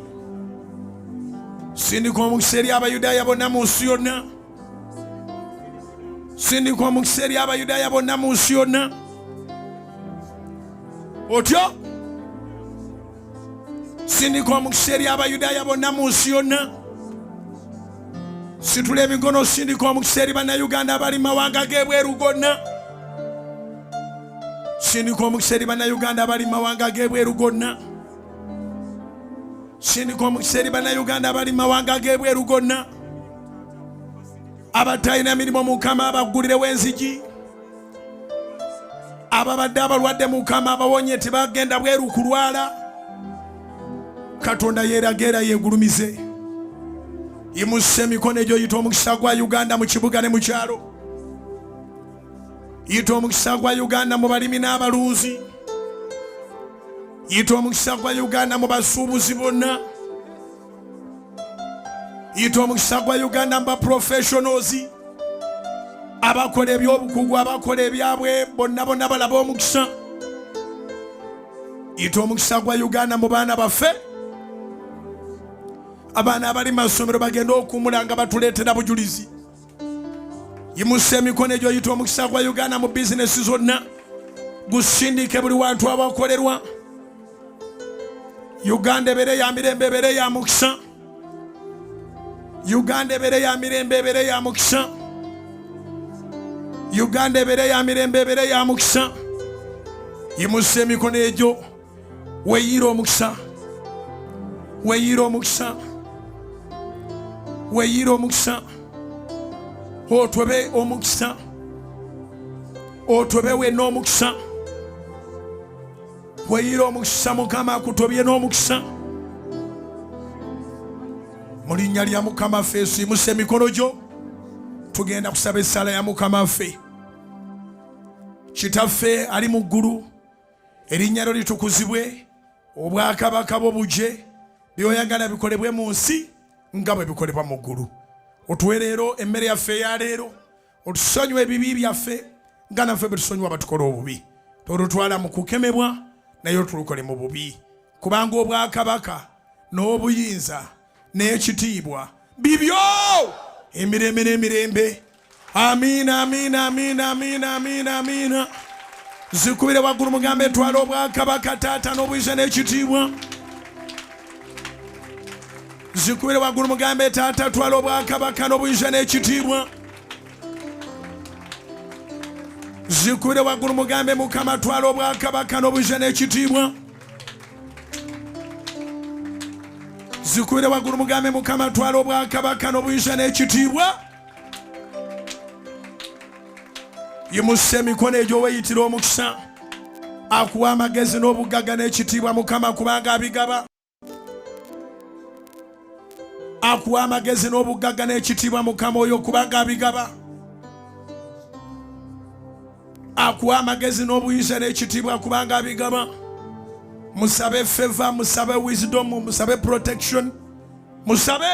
Sindika omukisa eri Abayudaaya bonna mu nsi yonna. Sindika omukisa eri Abayudaaya bonna mu nsi yonna. Otyo sindika omukisa eri Abayudaaya bonna mu nsi yonna. Situla emikono. Sindika omukisa eri bannayuganda abali mu mawanga g'ebweru gonna. Sindika omukisa eri bannayuganda abali mu mawanga g'ebweru gonna. Sindika omukisa eri bannayuganda abali mu mawanga g'ebweru gonna. Abatalina mirimu Mukama abaggulirewo enzigi. Ababadde abalwadde Mukama abawonye tebagenda bweru kulwala. Katonda yeeragera yeegulumize. Yimusa emikono egyo. Yita omukisa gwa Uganda mu kibuga ne mu kyalo. Yita omukisa gwa Uganda mu balimi n'abalunzi. Yita omukisa gwa Uganda mu basuubuzi bonna. Yita omukisa gwa Uganda mu baprofessionals. Abakola ebyobukugu, abakola ebyabwe, bonna bonna balaba omukisa. Yita omukisa gwa Uganda mu baana baffe. Abaana abali mu masomero bagenda okuwummula nga batuleetera bujulizi. Yimusa emikono egyo. Yita omukisa gwa Uganda mu bizinesi zonna. Gusindike buli wantu abakolerwa. Uganda ebeere ya mirembe, ebeere ya mukisa. Uganda ebeere ya mirembe, ebeere ya mukisa. Uganda ebeere ya mirembe, ebeere ya mukisa. Yimusa emikono egyo. Weeyira omukisa. Weeyira omukisa. Weeyira omukisa. Otobe omukisa. Otobe wenna omukisa. Weeyira omukisa. Mukama akutobye n'omukisa. Mu linnya lya Mukama ffe. Yimusa emikono gyo. Tugenda kusaba essala ya Mukama ffe. Kitaffe ali mu ggulu, erinnya lyo litukuzibwe, obwakabaka bwo buje, by'oyagala bikolebwe mu nsi nga bwe bikolebwa mu ggulu. Otuwe leero emmere yaffe eya leero, otusonyiwe ebibi byaffe nga naffe bwe tusonyiwa batukola obubi. Tolutwala mu kukemebwa naye otulukole mu bubi, kubanga obwakabaka n'obuyinza n'ekitiibwa bibyo emirembe n'emirembe. Amiina, amiina, amiina, amiina, amiina, amiina. Zikubire waggulu mugambe twala obwakabaka taata n'obuyinza n'ekitiibwa. Zikubire waggulu mugambe taata twala obwakabaka n'obuyinza n'ekitiibwa. Zikubire waggulu mugambe Mukama twala obwakabaka n'obuyinza n'ekitiibwa. Zikubire waggulu mugambe Mukama twala obwakabaka n'obuyinza n'ekitiibwa. Yimusa emikono egyo weeyitira omukisa. Akuwa amagezi n'obugagga n'ekitiibwa Mukama kubanga abigaba. Akuwa amagezi n'obugagga n'ekitiibwa Mukama oyo kubanga abigaba. Akuwa amagezi n'obuyinza n'ekitiibwa kubanga abigaba. Musabe favor, musabe wisdom, musabe protection, musabe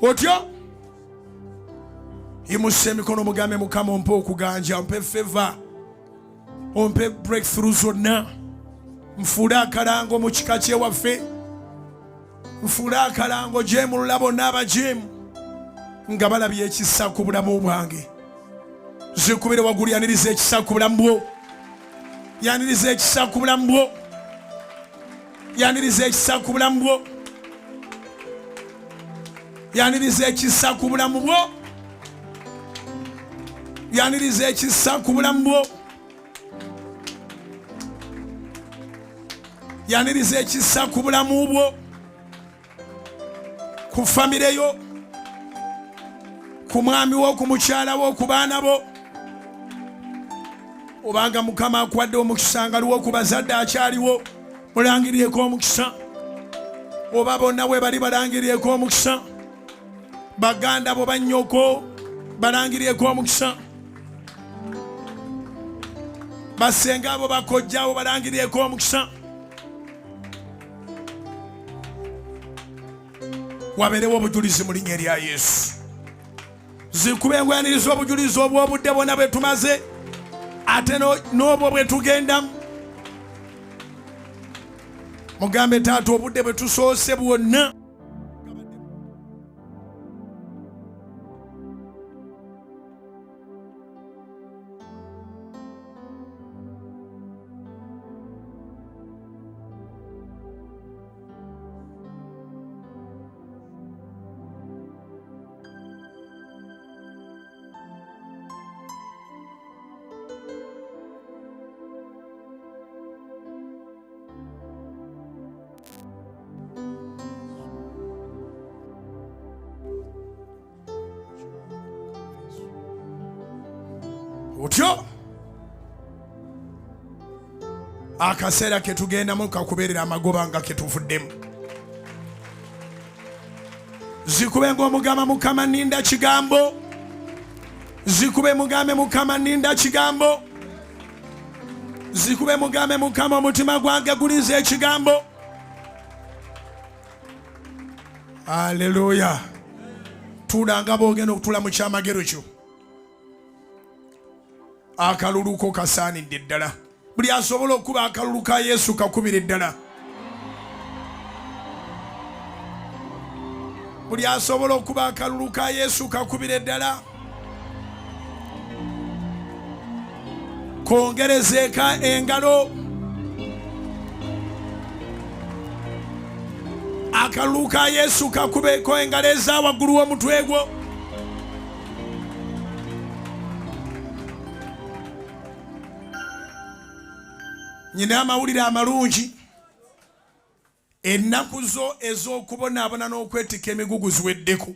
otyo. Yimusa emikono mugambe Mukama ompe okuganja, ompe favor, ompe breakthrough zonna. Nfuule akalango mu kika kyewaffe, nfuule akalango gyemulula bonna abajeemu nga balabye ekisa ku bulamu bwange. Zikubire waggulu yaniriza ekisa ku bulamu bwo, yaniriza ekisa ku bulamu bwo, yaniriza ekisa ku bulamu bwo, yaniriza ekisa ku bulamu bwo, yaniriza ekisa ku bulamu bwo, yaniriza ekisa ku bulamu bwo, ku famire yo, ku mwami wo, ku mukyala wo, ku baana bo. Obanga Mukama akuwadde omukisa nga liwo ku bazadde akyaliwo, mulangiryeko omukisa. Oba bonna bwe bali balangiryeko omukisa. Baganda bo bannyoko balangiryeko omukisa. Basenga abo bakojja abo balangiryeko omukisa. Wabeerewo obujulizi mu linnya erya Yesu. Zikube engwaniriza obujulizi obw'obudde bwonna bwe tumaze, ate n'obwo bwe tugenda. Mugambe taata obudde bwe tusoose bwonna otyo. Akaseera ke tugendamu kakubeerera amagoba nga ke tuvuddemu. Zikube ng'omugamba Mukama nninda kigambo. Zikube mugambe Mukama nninda kigambo. Zikube mugambe Mukama omutima gwange gulinze ekigambo. Haleluya. Tulanga boogenda okutula mu kyamagero kyo. Akalulu ko kasaanidde ddala. Buli asobola okuba akalulu ka Yesu kakubire ddala. Buli asobola okuba akalulu ka Yesu kakubire ddala. Kongerezeeka engalo. Akalulu ka Yesu kakubeko engalo eza waggulu w'omutwe gwo. Nyina amawulire amalungi. Ennaku zo ez'okubonaabona n'okwetika emigugu ziweddeko.